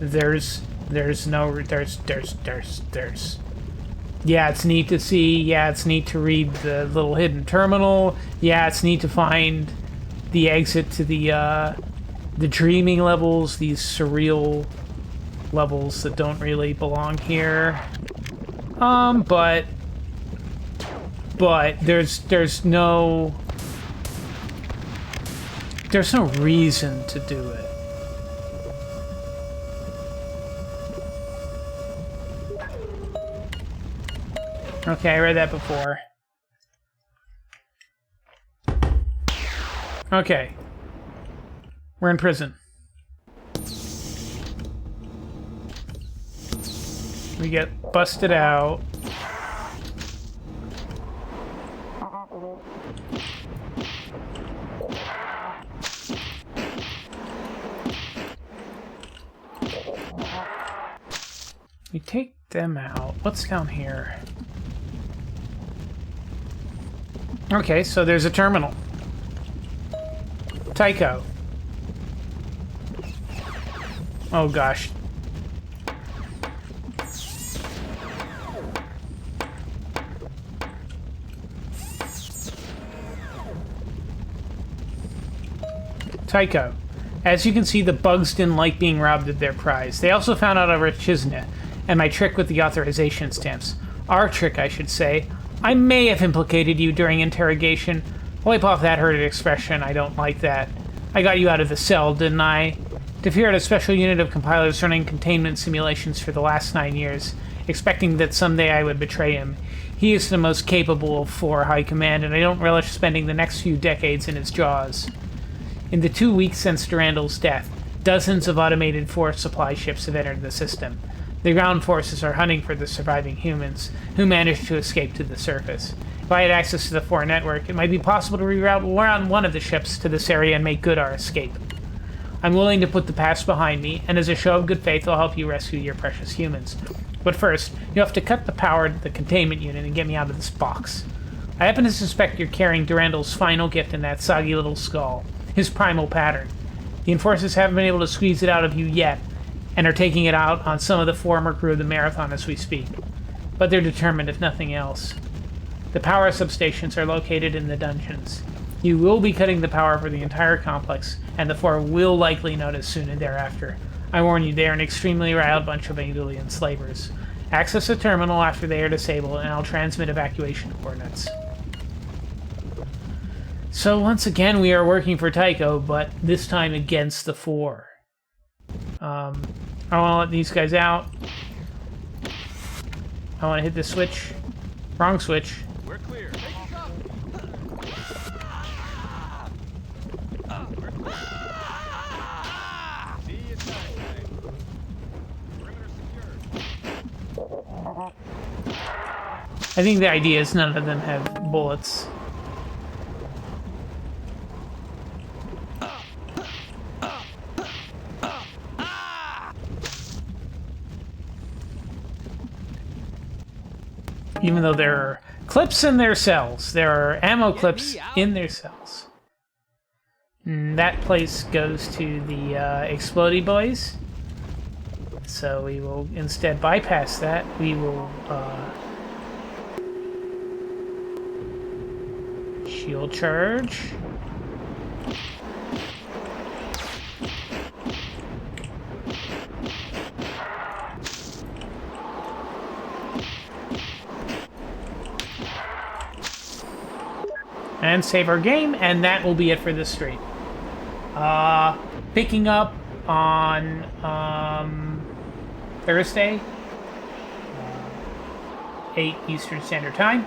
there's yeah, it's neat to see. Yeah, it's neat to read the little hidden terminal. Yeah, it's neat to find the exit to the dreaming levels, these surreal levels that don't really belong here. But there's no reason to do it. Okay, I read that before. Okay. We're in prison. We get busted out. We take them out. What's down here? Okay, so there's a terminal. Tycho. Oh gosh. Tycho. As you can see, the bugs didn't like being robbed of their prize. They also found out over Chizna and my trick with the authorization stamps. Our trick, I should say. I may have implicated you during interrogation. Wipe off that hurted expression. I don't like that. I got you out of the cell, didn't I? Tafir had a special unit of compilers running containment simulations for the last 9 years, expecting that someday I would betray him. He is the most capable of 4 High Command, and I don't relish spending the next few decades in his jaws. In the 2 weeks since Durandal's death, dozens of automated force supply ships have entered the system. The ground forces are hunting for the surviving humans, who managed to escape to the surface. If I had access to the 4 network, it might be possible to reroute one of the ships to this area and make good our escape. I'm willing to put the past behind me, and as a show of good faith, I'll help you rescue your precious humans. But first, you have to cut the power to the containment unit and get me out of this box. I happen to suspect you're carrying Durandal's final gift in that soggy little skull, his primal pattern. The Enforcers haven't been able to squeeze it out of you yet, and are taking it out on some of the former crew of the Marathon as we speak. But they're determined, if nothing else. The power substations are located in the dungeons. You will be cutting the power for the entire complex, and the 4 will likely notice soon and thereafter. I warn you, they are an extremely riled bunch of alien slavers. Access the terminal after they are disabled, and I'll transmit evacuation coordinates. So once again, we are working for Tycho, but this time against the 4. I want to let these guys out. I want to hit the switch. Wrong switch. We're clear. Take us up. We're clear. See you Saturday. Perimeter secured. I think the idea is none of them have bullets. Even though there are clips in their cells. There are ammo clips in their cells. And that place goes to the Explodey Boys. So we will instead bypass that. We will shield charge. And save our game, and that will be it for this stream. Picking up on Thursday, 8 Eastern Standard Time.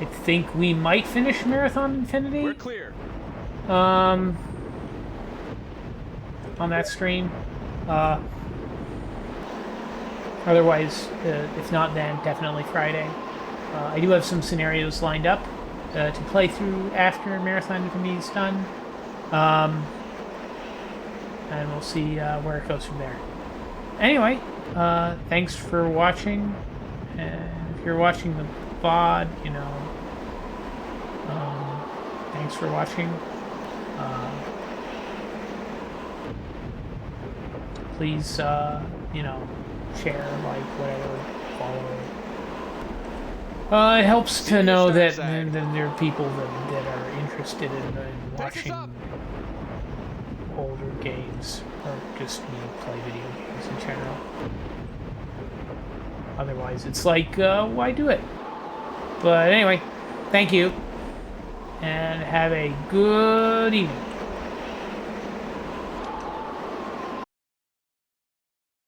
I think we might finish Marathon Infinity. We're clear. On that stream. Otherwise, if not then, definitely Friday. I do have some scenarios lined up to play through after Marathon Infinity is done. And we'll see where it goes from there. Anyway, thanks for watching. And if you're watching the VOD, you know, thanks for watching. Please, you know, share, like, whatever, follow. It helps to know that there are people that are interested in watching older games, or just me play video games in general. Otherwise, it's like, why do it? But anyway, thank you, and have a good evening.